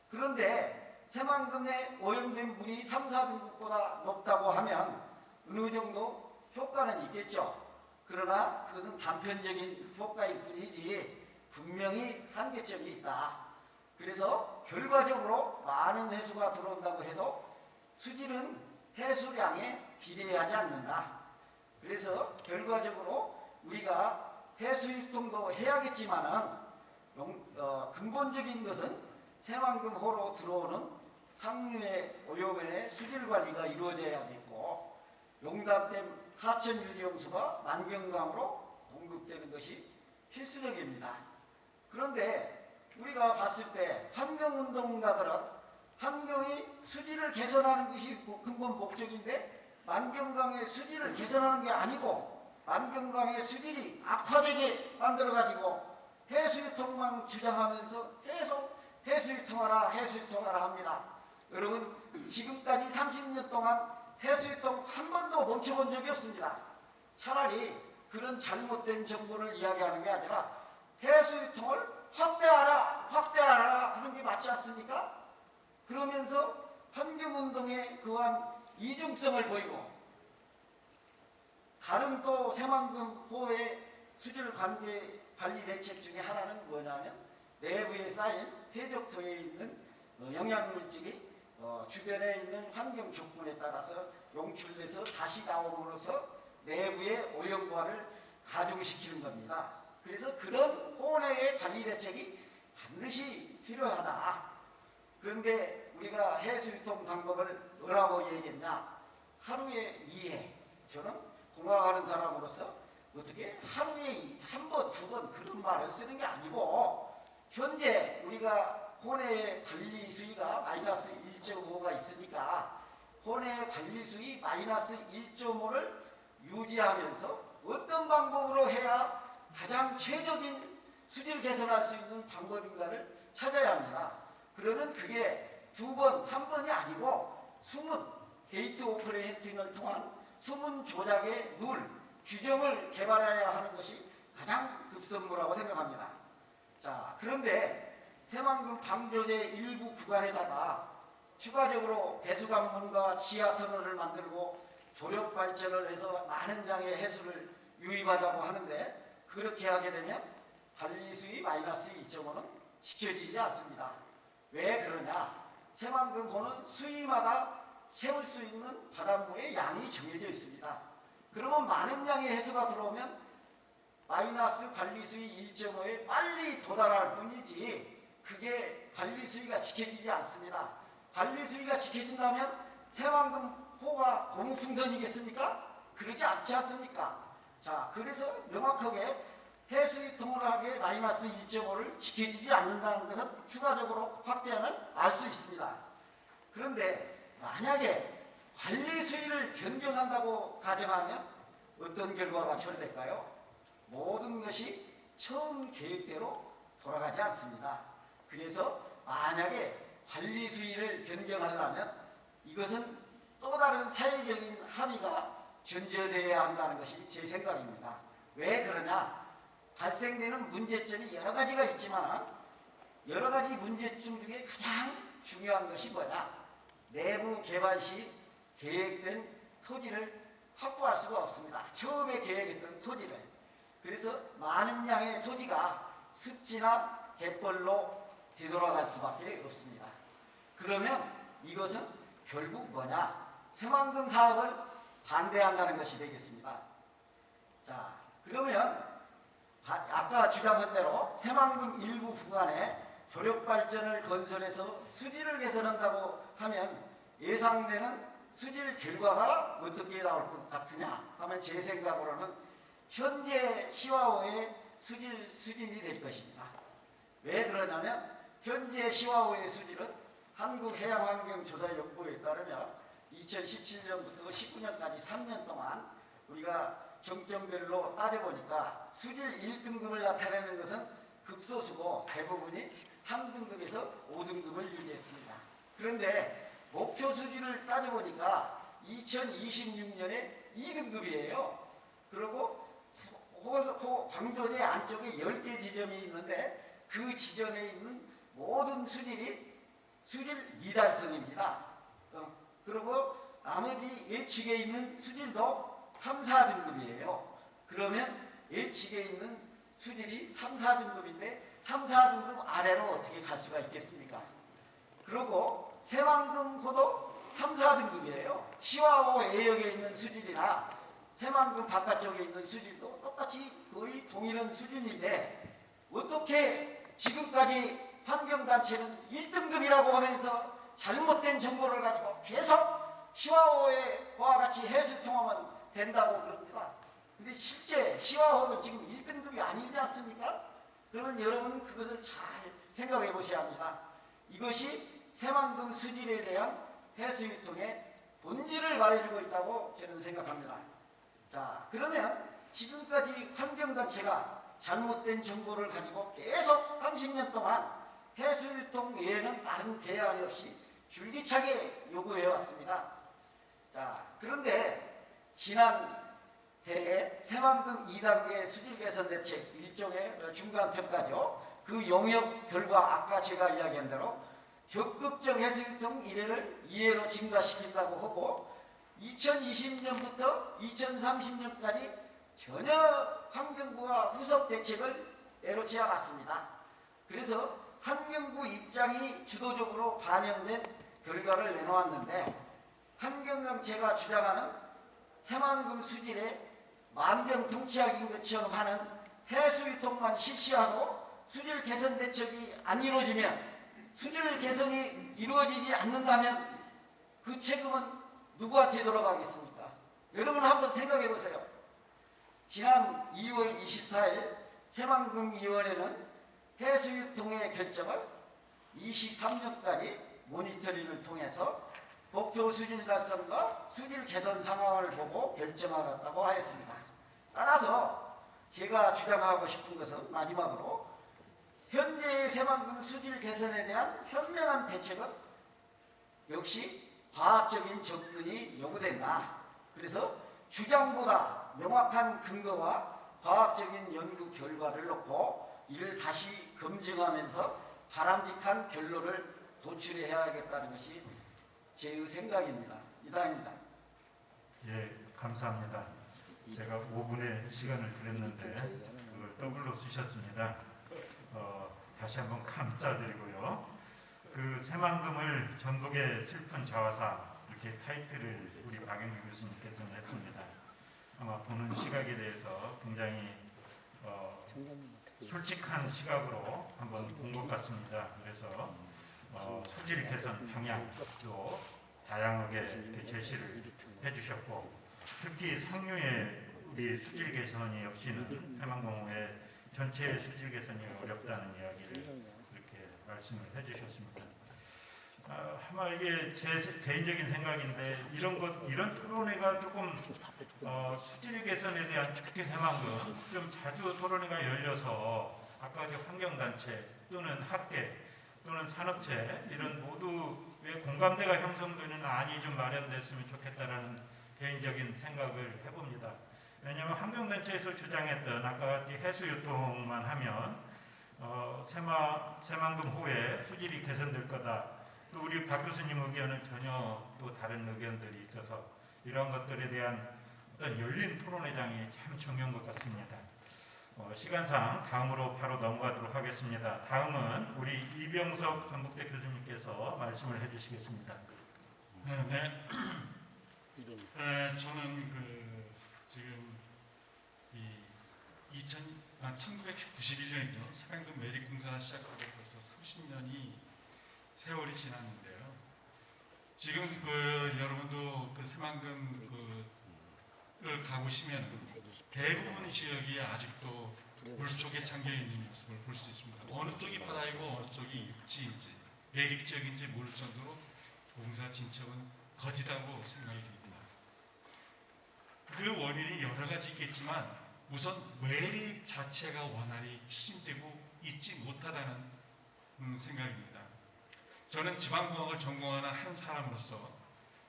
그런데 새만금에 오염된 물이 3, 4등급보다 높다고 하면 어느 정도 효과는 있겠죠. 그러나 그것은 단편적인 효과일 뿐이지 분명히 한계점이 있다. 그래서 결과적으로 많은 해수가 들어온다고 해도 수질은 해수량에 비례하지 않는다. 그래서 결과적으로 우리가 해수 유통도 해야겠지만은 근본적인 것은 새만금호로 들어오는 상류의 오염원의 수질 관리가 이루어져야겠고 용담댐 하천 유리용수가 만경강으로 공급되는 것이 필수적입니다. 그런데 우리가 봤을 때 환경운동가들은 환경의 수질을 개선하는 것이 근본 목적인데 만경강의 수질을 개선하는 게 아니고 만경강의 수질이 악화되게 만들어가지고 해수유통만 주장하면서 계속 해수유통하라 해수유통하라 합니다. 여러분 지금까지 30년 동안 해수유통 한 번도 멈춰본 적이 없습니다. 차라리 그런 잘못된 정보를 이야기하는 게 아니라 해수유통을 확대하라 하는 게 맞지 않습니까? 그러면서 환경운동에 그러한 이중성을 보이고 다른 또 새만금호의 수질 관리 대책 중에 하나는 뭐냐면 내부에 쌓인 퇴적토에 있는 영양물질이 주변에 있는 환경 조건에 따라서 용출돼서 다시 나옴으로써 내부의 오염과를 가중시키는 겁니다. 그래서 그런 호내의 관리 대책이 반드시 필요하다. 그런데 우리가 해수유통 방법을 뭐라고 얘기했냐? 하루에 2회. 저는 공항하는 사람으로서 어떻게 하루에 한 번, 두 번 그런 말을 쓰는 게 아니고 현재 우리가 호내의 관리 수위가 마이너스 1.5가 있으니까 호내의 관리 수위 마이너스 1.5를 유지하면서 어떤 방법으로 해야 가장 최적인 수질 개선할 수 있는 방법인가를 찾아야 합니다. 그러면 그게 두 번, 한 번이 아니고 숨은 게이트 오퍼레이팅을 통한 숨은 조작의 룰, 규정을 개발해야 하는 것이 가장 급선무라고 생각합니다. 자, 그런데 새만금 방조제 일부 구간에다가 추가적으로 배수관문과 지하터널을 만들고 조력 발전을 해서 많은 장의 해수를 유입하자고 하는데 그렇게 하게 되면 관리수위 마이너스 2.5는 지켜지지 않습니다. 왜 그러냐? 새만금호는 수위마다 채울 수 있는 바닷물의 양이 정해져 있습니다. 그러면 많은 양의 해수가 들어오면 마이너스 관리수위 1.5에 빨리 도달할 뿐이지 그게 관리수위가 지켜지지 않습니다. 관리수위가 지켜진다면 새만금호가 공승선이겠습니까? 그러지 않지 않습니까? 자, 그래서 명확하게 해수유통을 하게 마이너스 1.5를 지켜지지 않는다는 것은 추가적으로 확대하면 알 수 있습니다. 그런데 만약에 관리 수위를 변경한다고 가정하면 어떤 결과가 초래될까요? 모든 것이 처음 계획대로 돌아가지 않습니다. 그래서 만약에 관리 수위를 변경하려면 이것은 또 다른 사회적인 합의가 전제되어야 한다는 것이 제 생각입니다. 왜 그러냐? 발생되는 문제점이 여러 가지가 있지만 여러 가지 문제점 중에 가장 중요한 것이 뭐냐? 내부 개발 시 계획된 토지를 확보할 수가 없습니다. 처음에 계획했던 토지를. 그래서 많은 양의 토지가 습지나 갯벌로 되돌아갈 수밖에 없습니다. 그러면 이것은 결국 뭐냐? 새만금 사업을 반대한다는 것이 되겠습니다. 자, 그러면 아까 주장한 대로 새만금 일부 구간에 조력발전을 건설해서 수질을 개선한다고 하면 예상되는 수질 결과가 어떻게 나올 것 같으냐 하면 제 생각으로는 현재 시와호의 수질 수준이 될 것입니다. 왜 그러냐면 현재 시와호의 수질은 한국해양환경조사연구에 따르면 2017년부터 19년까지 3년 동안 우리가 경점별로 따져보니까 수질 1등급을 나타내는 것은 극소수고 대부분이 3등급에서 5등급을 유지했습니다. 그런데 목표 수질을 따져보니까 2026년에 2등급이에요. 그리고 방조제 안쪽에 10개 지점이 있는데 그 지점에 있는 모든 수질이 수질 미달성입니다. 그리고 나머지 예측에 있는 수질도 3, 4등급이에요. 그러면 예측에 있는 수질이 3, 4등급인데 3, 4등급 아래로 어떻게 갈 수가 있겠습니까? 그리고 새만금호도 3, 4등급이에요. 시와호 외역에 있는 수질이나 새만금 바깥쪽에 있는 수질도 똑같이 거의 동일한 수준인데 어떻게 지금까지 환경단체는 1등급이라고 하면서 잘못된 정보를 가지고 계속 시와호와 같이 해수통하면 된다고 그럽니다. 근데 실제 시와호는 지금 1등급이 아니지 않습니까? 그러면 여러분은 그것을 잘 생각해 보셔야 합니다. 이것이 새만금 수질에 대한 해수유통의 본질을 말해주고 있다고 저는 생각합니다. 자, 그러면 지금까지 환경단체가 잘못된 정보를 가지고 계속 30년 동안 해수유통 외에는 다른 대안이 없이 줄기차게 요구해 왔습니다. 자, 그런데 지난 해에 새만금 2단계 수질 개선 대책 일종의 중간평가죠. 그 용역 결과 아까 제가 이야기한 대로 적극적 해수유통 이래를 2회로 증가시킨다고 하고 2020년부터 2030년까지 전혀 환경부와 후속 대책을 내놓지 않았습니다. 그래서 환경부 입장이 주도적으로 반영된 결과를 내놓았는데 환경단체가 주장하는 새만금 수질에 만병통치약인 것처럼 하는 해수유통만 실시하고 수질 개선 대책이 안 이루어지면 수질 개선이 이루어지지 않는다면 그 책임은 누구한테 돌아가겠습니까? 여러분 한번 생각해 보세요. 지난 2월 24일 새만금위원회는 해수유통의 결정을 23년까지 모니터링을 통해서 목표 수질 달성과 수질 개선 상황을 보고 결정하겠다고 하였습니다. 따라서 제가 주장하고 싶은 것은 마지막으로 현재의 새만금 수질 개선에 대한 현명한 대책은 역시 과학적인 접근이 요구된다. 그래서 주장보다 명확한 근거와 과학적인 연구 결과를 놓고 이를 다시 검증하면서 바람직한 결론을 도출해야겠다는 것이 제 생각입니다. 이상입니다. 예, 감사합니다. 제가 5분의 시간을 드렸는데 그걸 더블로 쓰셨습니다. 다시 한번 감사드리고요. 그 새만금을 전북의 슬픈 자화상 이렇게 타이틀을 우리 박영규 교수님께서는 했습니다. 아마 보는 시각에 대해서 굉장히 솔직한 시각으로 한번 본 것 같습니다. 그래서 수질 개선 방향도 다양하게 이렇게 제시를 해주셨고 특히 상류의 우리 수질 개선이 없이는 새만금호의 전체 수질 개선이 어렵다는 이야기를 이렇게 말씀을 해주셨습니다. 아마 이게 제 개인적인 생각인데 이런 토론회가 조금 수질 개선에 대한 특히 새만금 좀 자주 토론회가 열려서 아까 환경단체 또는 학계 또는 산업체 이런 모두의 공감대가 형성되는 안이 좀 마련됐으면 좋겠다라는 개인적인 생각을 해봅니다. 왜냐하면 환경단체에서 주장했던 아까 같이 해수유통만 하면 새만금 호에 수질이 개선될 거다. 또 우리 박 교수님 의견은 전혀 또 다른 의견들이 있어서 이러한 것들에 대한 어떤 열린 토론회장이 참 중요한 것 같습니다. 시간상 다음으로 바로 넘어가도록 하겠습니다. 다음은 우리 이병석 전북대 교수님께서 말씀을 해주시겠습니다. 네. 저는 지금 1991년이죠. 새만금 매립공사 시작하고 벌써 30년이 세월이 지났는데요. 지금 여러분도 새만금을 가보시면 대부분 지역이 아직도 물속에 잠겨 있는 모습을 볼 수 있습니다. 어느 쪽이 바다이고 어느 쪽이 육지인지 매립 지역인지 모를 정도로 공사 진척은 거짓다고 생각이 듭니다. 그 원인이 여러 가지 있겠지만 우선 매립 자체가 원활히 추진되고 있지 못하다는 생각입니다. 저는 지방공학을 전공하는 한 사람으로서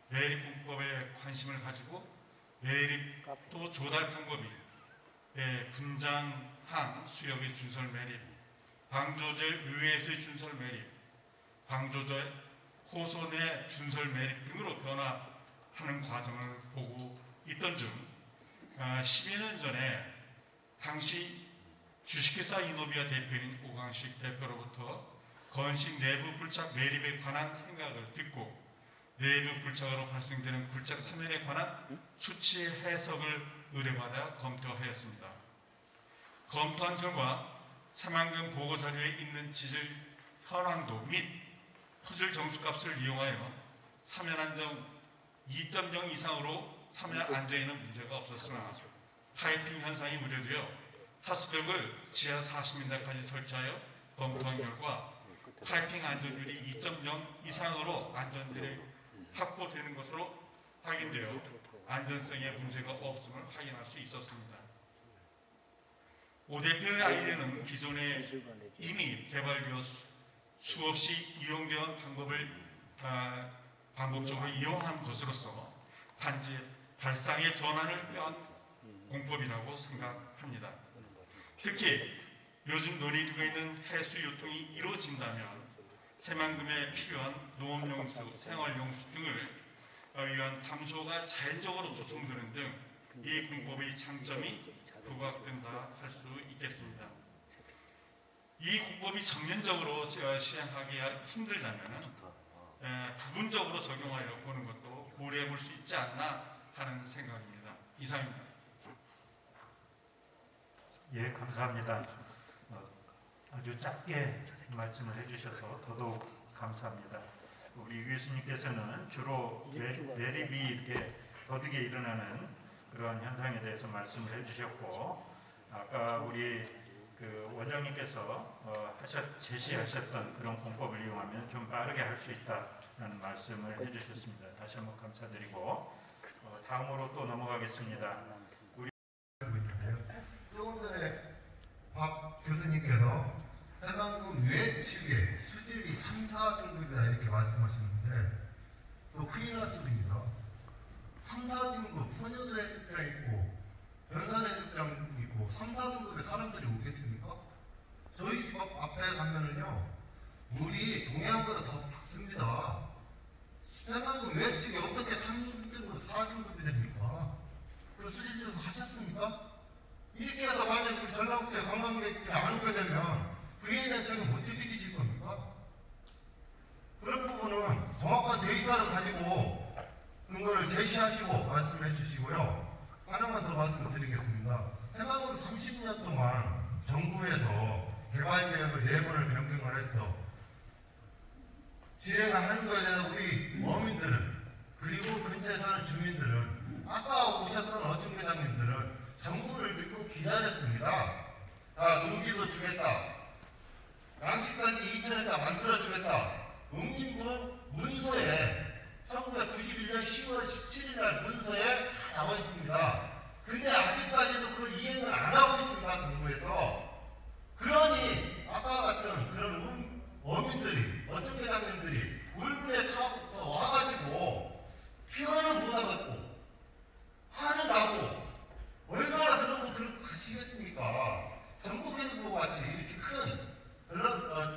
매립분법에 관심을 가지고 매립 또 조달 방법이 분장항 수역의 준설 매립, 방조제 의회에서의 준설 매립, 방조제 호선의 준설 매립 등으로 변화하는 과정을 보고 있던 중 12년 전에 당시 주식회사 이노비아 대표인 오광식 대표로부터 건식 내부 굴착 매립에 관한 생각을 듣고 내부 굴착으로 발생되는 굴착 사면에 관한 수치 해석을 의뢰받아 검토하였습니다. 검토한 결과 새만금 보고자료에 있는 지질 현황도 및 퍼즐 정수값을 이용하여 사면 안정 2.0 이상으로 사면 안정에는 문제가 없었으나 파이핑 현상이 우려되어 타수벽을 지하 40m까지 설치하여 검토한 결과 파이핑 안전율이 2.0 이상으로 안전율이 확보되는 것으로 확인되어 안전성에 문제가 없음을 확인할 수 있었습니다. 오 대표의 아이디어는 기존에 이미 개발되어 수없이 이용되어 방법을 반복적으로 이용한 것으로서 단지 발상의 전환을 위한 공법이라고 생각합니다. 특히 요즘 논의되고 있는 해수 유통이 이루어진다면 새만금에 필요한 농업용수, 생활용수 등을 위한 담소가 자연적으로 조성되는 등 이 공법의 장점이 부각된다 할 수 있겠습니다. 이 공법이 정면적으로 시행하기가 힘들다면 부분적으로 적용하여 보는 것도 고려해 볼 수 있지 않나 하는 생각입니다. 이상입니다. 예, 감사합니다. 아주 짧게 말씀을 해주셔서 더더욱 감사합니다. 우리 유 교수님께서는 주로 매립이 이렇게 거두게 일어나는 그런 현상에 대해서 말씀을 해주셨고, 아까 우리 그 원장님께서 제시하셨던 그런 공법을 이용하면 좀 빠르게 할 수 있다는 말씀을 해주셨습니다. 다시 한번 감사드리고 다음으로 또 넘어가겠습니다. 조금 전에 박 교수님께서 새만금 외측의 수질이 3, 4등급이다 이렇게 말씀하시는데 또 큰일 날 수도 있습니다. 3, 4등급 선여도 해수장 있고 변산 해수장 있고 3, 4등급에 사람들이 오겠습니까? 저희 집 앞에 가면은요 물이 동해안보다 더 밝습니다. 새만금 외측이 어떻게 3등급, 4등급이 됩니까? 그 수질조사 하셨습니까? 이렇게 해서 만약 우리 전라북도에 관광객들이 안 오게 되면 그에 대한 책임을 어떻게 지실 겁니까? 그런 부분은 정확한 데이터를 가지고 그거를 제시하시고 말씀해 주시고요. 하나만 더 말씀드리겠습니다. 해마으로 30년 동안 정부에서 개발 계획을 4번을 변경을 해서 진행하는 것에 대해서 우리 어민들은 그리고 근처에 사는 주민들은 아까 오셨던 어촌계장님들은 정부를 믿고 기다렸습니다. 농지도 주겠다. 양식단지 2,000에다 만들어주겠다. 농림부 문서에 1991년 10월 17일 날 문서에 다 나와 있습니다. 근데 아직까지도 그 이행을 안 하고 있습니다. 정부에서. 그러니 아까 같은 그런 어민들이 어촌계장님들이 울분에 처서 와가지고 표현은 못하겠고 화는 나고 얼마나 그러고 가시겠습니까? 전국일보 같이 이렇게 큰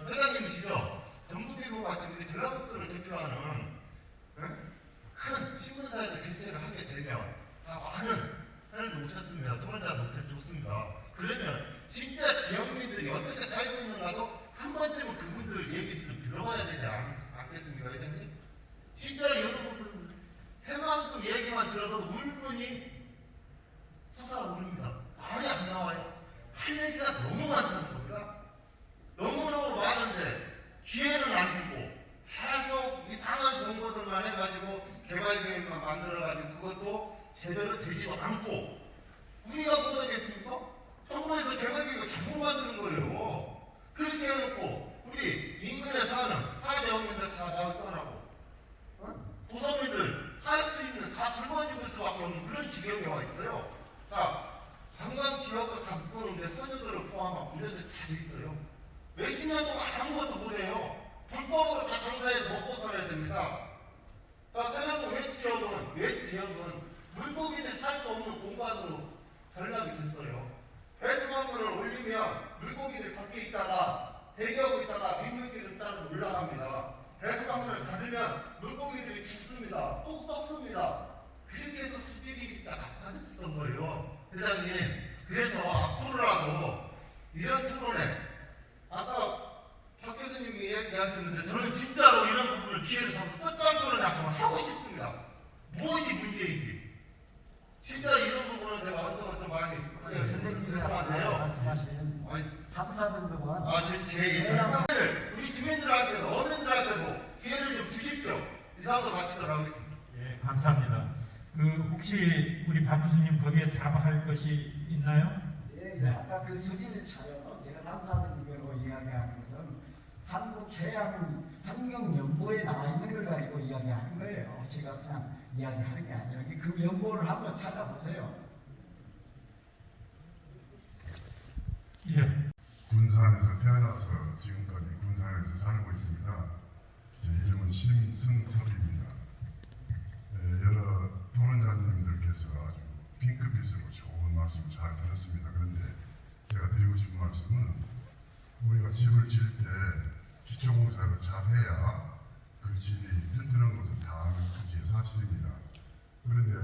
회장님이시죠? 전국일보 같이 우리 전라북도를 대표하는 큰 신문사에서 개최를 하게 되면 다 많은 편을 놓쳤습니다. 토론자 놓쳤습니다. 그러면 진짜 지역민들이 어떻게 살고 있는가도 한 번쯤은 그분들 얘기 좀 들어봐야 되지 않겠습니까, 회장님? 진짜 여러분 새만금 얘기만 들어도 울분이 솟아오릅니다. 말이 안 나와요. 할 얘기가 너무 많다는 겁니다. 너무너무 많은데 기회는 안 주고 계속 이상한 정보들만 해가지고 개발 계획만 만들어가지고 그것도 제대로 되지도 않고 우리가 못하겠습니까? 정부에서 개발 계획을 잘못 만드는 거예요. 그렇게 해놓고 우리 인근에 사는 하대어민들 다 나를 떠나고 도서민들 살 수 있는 다 굶어지고 있을 수밖에 없는 그런 지경에 와 있어요. 자, 관광 지역으로 다 묶어놓는데 선유도를 포함한 문제들이 다 있어요. 몇십 년 동안 아무것도 못해요. 불법으로 다 장사해서 먹고 살아야 됩니다. 자, 새만금 외 지역은 물고기들이 살 수 없는 공간으로 전락이 됐어요. 배수관물을 올리면 물고기들이 밖에 있다가 대기하고 있다가 민물길을 따라 올라갑니다. 배수관물을 닫으면 물고기들이 죽습니다. 또 썩습니다. 그렇게 해서 수질이 나타나요. 하셨었던 거예요. 회장님, 그래서 앞으로라도 이런 토론회, 아까 박 교수님이 얘기하셨는데 저는 진짜로 이런 부분을 기회를 삼아서 끝장 토론회 한번 하고 싶습니다. 무엇이 문제인지. 진짜 이런 부분을 제가 언성을 좀 많이 선생님이 죄송한데요. 말씀하신 아니, 3, 4등급은 제 얘기를 우리 주민들한테도 어민들한테도 기회를 좀 주십시오. 이상으로 마치도록 하겠습니다. 예, 감사합니다. 혹시 우리 박 교수님 거기에 답할 것이 있나요? 예, 네. 아까 그 수질 촬영은 제가 3, 4등급으로 이야기하는 것은 한국해양환경연구에 나와 있는 걸 가지고 이야기하는 거예요. 제가 그냥 이야기하는 게 아니라 그 연구를 한번 찾아보세요. 예. 군산에서 태어나서 지금까지 군산에서 살고 있습니다. 제 이름은 심승섭입니다. 여러 토론자님들께서 아주 핑크빛으로 좋은 말씀 잘 들었습니다. 그런데 제가 드리고 싶은 말씀은 우리가 집을 지을 때 기초공사를 잘 해야 그 집이 튼튼한 것은 다 아는 그지의 사실입니다. 그런데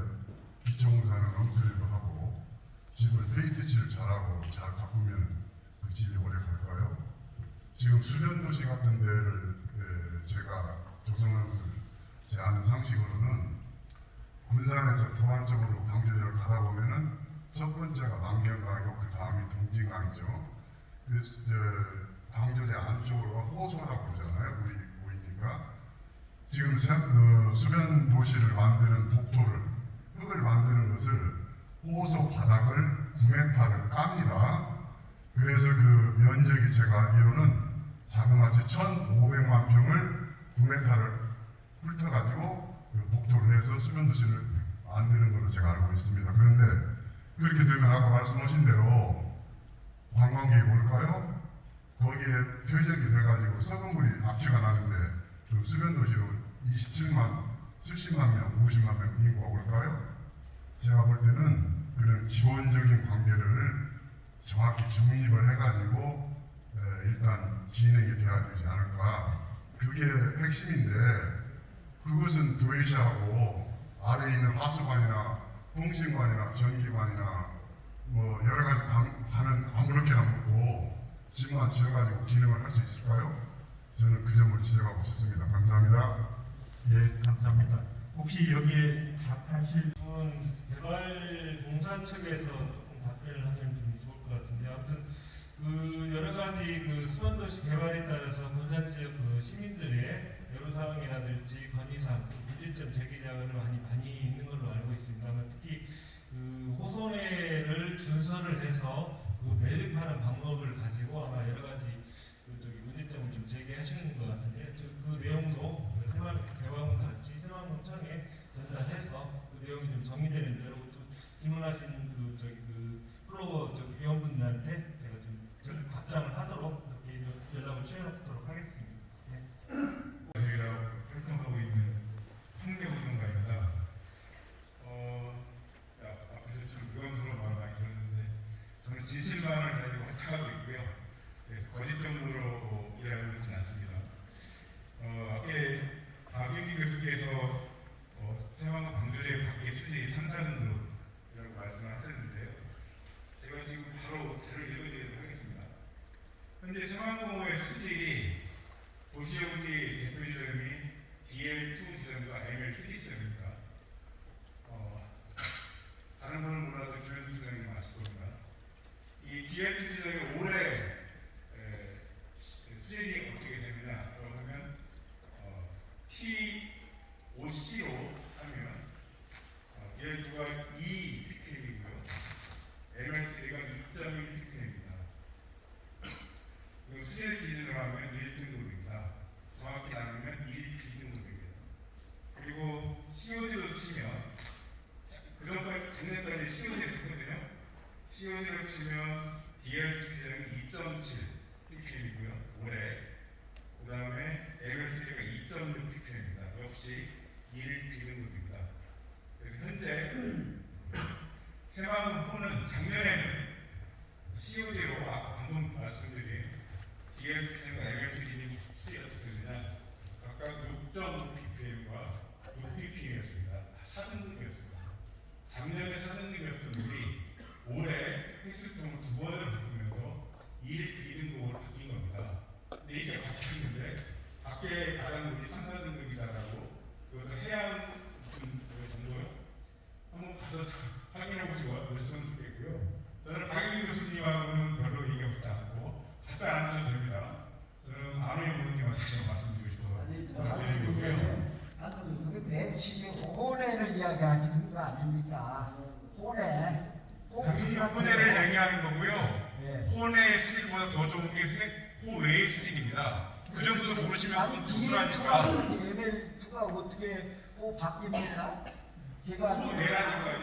기초공사는 엉터리로 하고 집을 페인트 칠을 잘하고 잘 가꾸면 그 집이 오래 갈까요? 지금 수변도시 같은 데를 제가 조성한 것을 제 아는 상식으로는 군산에서 도안 쪽으로 방조제를 가다 보면은 첫 번째가 망경강이고 그 다음이 동진강이죠. 그래서 방조제 안쪽으로 호소라고 그러잖아요. 우리 보이니까 지금 수변 도시를 만드는 복도를 흙을 만드는 것을 호소 바닥을 9m를 깝니다. 그래서 그 면적이 제가 알기로는 자그마치 1,500만 평을 9m를 훑어가지고 그 복도를 해서 수변도시를 만드는 걸로 제가 알고 있습니다. 그런데 그렇게 되면 아까 말씀하신 대로 관광객이 올까요? 거기에 퇴적이 돼가지고 썩은 물이 악취가 나는데 그 수변도시로 27만, 70만 명, 50만 명 인구가 올까요? 제가 볼 때는 그런 기본적인 관계를 정확히 정립을 해가지고 일단 진행이 돼야 되지 않을까. 그게 핵심인데 그것은 도의시하고 아래에 있는 하수관이나 통신관이나 전기관이나 뭐 여러 가지 관은 아무렇게나 묻고 집만 지어가지고 기능을 할 수 있을까요? 저는 그 점을 지적하고 싶습니다. 감사합니다. 예, 감사합니다. 혹시 여기에 답하실 개발공사 측에서 조금 답변을 하면 좀 좋을 것 같은데, 아무튼 그 여러 가지 그 수원도시 개발에 따라서 군산 지역 그 시민들의 애로사항이라든지 건의사항, 문제점 제기자가 많이 있는 걸로 알고 있습니다. 특히 그 호소내를 준설을 해서 그 매립하는 방법을 가지고 아마 여러 가지 문제점을 좀 제기하시는 것 같은데, 그 내용도 개발공사든지 새마을공청에 전달해서 그 내용이 좀 정리되는 대로 또 질문하신 플로어 위원분들한테 제가 좀 답장을 하도록 이렇게 연락을 취해놓도록 하겠습니다. 저희가 활동하고 있는 통계우정가입니다. 앞에서 좀 의원스러운 말 많이 들었는데 저는 진실만을 가지고 활동하고 있고요. 그래서 거짓 정보로 일하고 있지는 않습니다. 앞에 박윤기 교수께서 새마을 방조제 밖의 수지 3, 4등급이라고 말씀을 하셨는데요. 제가 지금 바로 자료를 읽어드리도록 하겠습니다. 현재 새마을공호의 수질이 도시용지 대표 지점이 DL2 지점과 ML3 지점입니다. 다른 분은 몰라도 김현수 지점이 아실 겁니다. 이 DL2 지점이 올해 수질이 어떻게 되느냐라고 하면 T5C로 하면 DL2가 2 ppm이고요. ML3가 2.1 ppm입니다. 수질 기준으로 하면 1등급입니다. 정확히 나누면 1B등급입니다. 그리고 COD로 치면 작년까지 COD를 했거든요. COD로 치면 DL2 지점이 2.7 ppm이고요. 올해. 그 다음에 ML3가 2.6 ppm입니다. 역시 1B등급입니다. 그래서 현재 새마을호는 작년에는 COD로 방금 말씀드린 DL2과 ML3는 수질이 어떻게 되느냐, 각각 6.5 ppm과 6 ppm이었습니다. 4등급이었습니다. 작년에 4등급이 밖에 가장 우리 3, 4등급이다라고 그것도 해양 무슨 정도요? 한번 가서 확인해 보셨으면 좋겠고요. 저는 박영희 교수님하고는 별로 얘기하지 않고 답변 안 하셔도 됩니다. 저는 안호영 의원님한테 말씀드리고 싶어서 드리는 거고요. 그게 내 집에 혼외를 이야기하시는 거 아닙니까? 혼외. 당연히 혼외를 얘기하는 거고요. 예. 혼외의 수준보다 더 좋은 게 호외의 수준입니다. 그 정도도 모르시면 아니 좀 뒤에 부수라니까. 레벨2가 어떻게 바뀝니까? 제가 호내라니까요.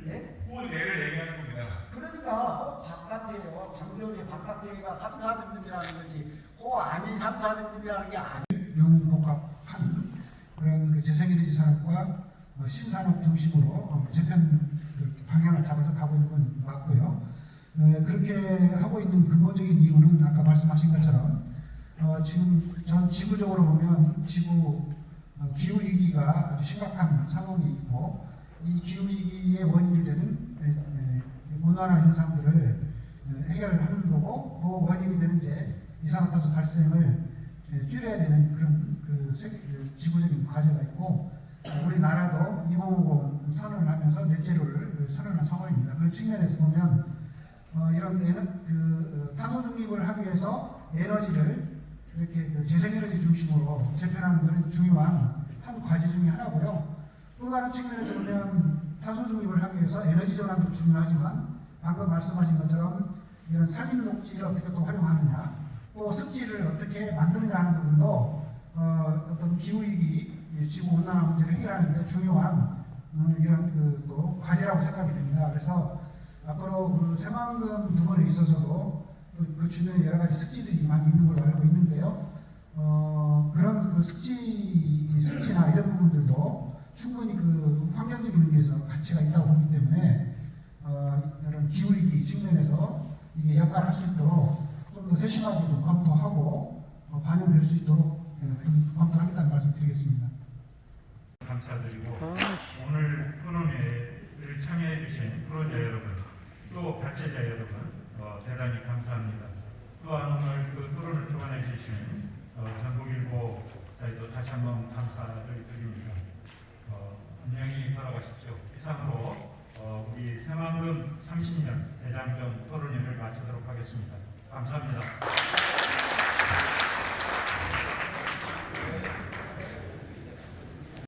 예? 호내를 얘기하는 겁니다. 그러니까 바깥에요. 방정의 바깥에가 3, 4등급이라는 거지. 아닌 3, 4등급이라는 게 아니에요. 융복합한 그런 그 재생에너지 산업과 신산업 중심으로 재편 방향을 잡아서 가고 있는 건 맞고요. 그렇게 하고 있는 근본적인 이유는 아까 말씀하신 것처럼 지금 전 지구적으로 보면 지구 기후 위기가 아주 심각한 상황이 있고 이 기후 위기의 원인이 되는 온난화 현상들을 해결을 하는 거고 그 원인이 되는 이제 이산화탄소 발생을 줄여야 되는 그런 지구적인 과제가 있고 우리나라도 2050 선언을 하면서 넷제로를 선언한 상황입니다. 그런 측면에서 보면 이런 탄소 중립을 하기 위해서 에너지를 이렇게 재생에너지 중심으로 재편하는 것은 중요한 한 과제 중에 하나고요. 또 다른 측면에서 보면 탄소 중립을 하기 위해서 에너지 전환도 중요하지만 방금 말씀하신 것처럼 이런 산림 녹지를 어떻게 또 활용하느냐 또 습지를 어떻게 만드느냐 하는 부분도 어떤 기후위기, 지구 온난화 문제를 해결하는 데 중요한 이런 또 과제라고 생각이 됩니다. 그래서 앞으로 그 새만금 부분에 있어서도 그 주변에 여러 가지 습지들이 많이 있는 걸로 알고 있는데요. 그런 그 습지나 이런 부분들도 충분히 그 환경적인 의미에서 가치가 있다고 보기 때문에 이런 기후위기 측면에서 이게 역할을 할 수 있도록 좀 더 세심하게 좀 검토하고 반영될 수 있도록 검토하겠다는 말씀 드리겠습니다. 감사드리고 오늘 토론회를 참여해주신 프로자 여러분 또 발제자 여러분 대단히 감사합니다. 또한 오늘 그 토론을 주관해 주신 전국일보에도 다시 한번 감사를 드립니다. 안녕히 돌아가십시오. 이상으로 우리 새만금 30년 대장정 토론회를 마치도록 하겠습니다. 감사합니다.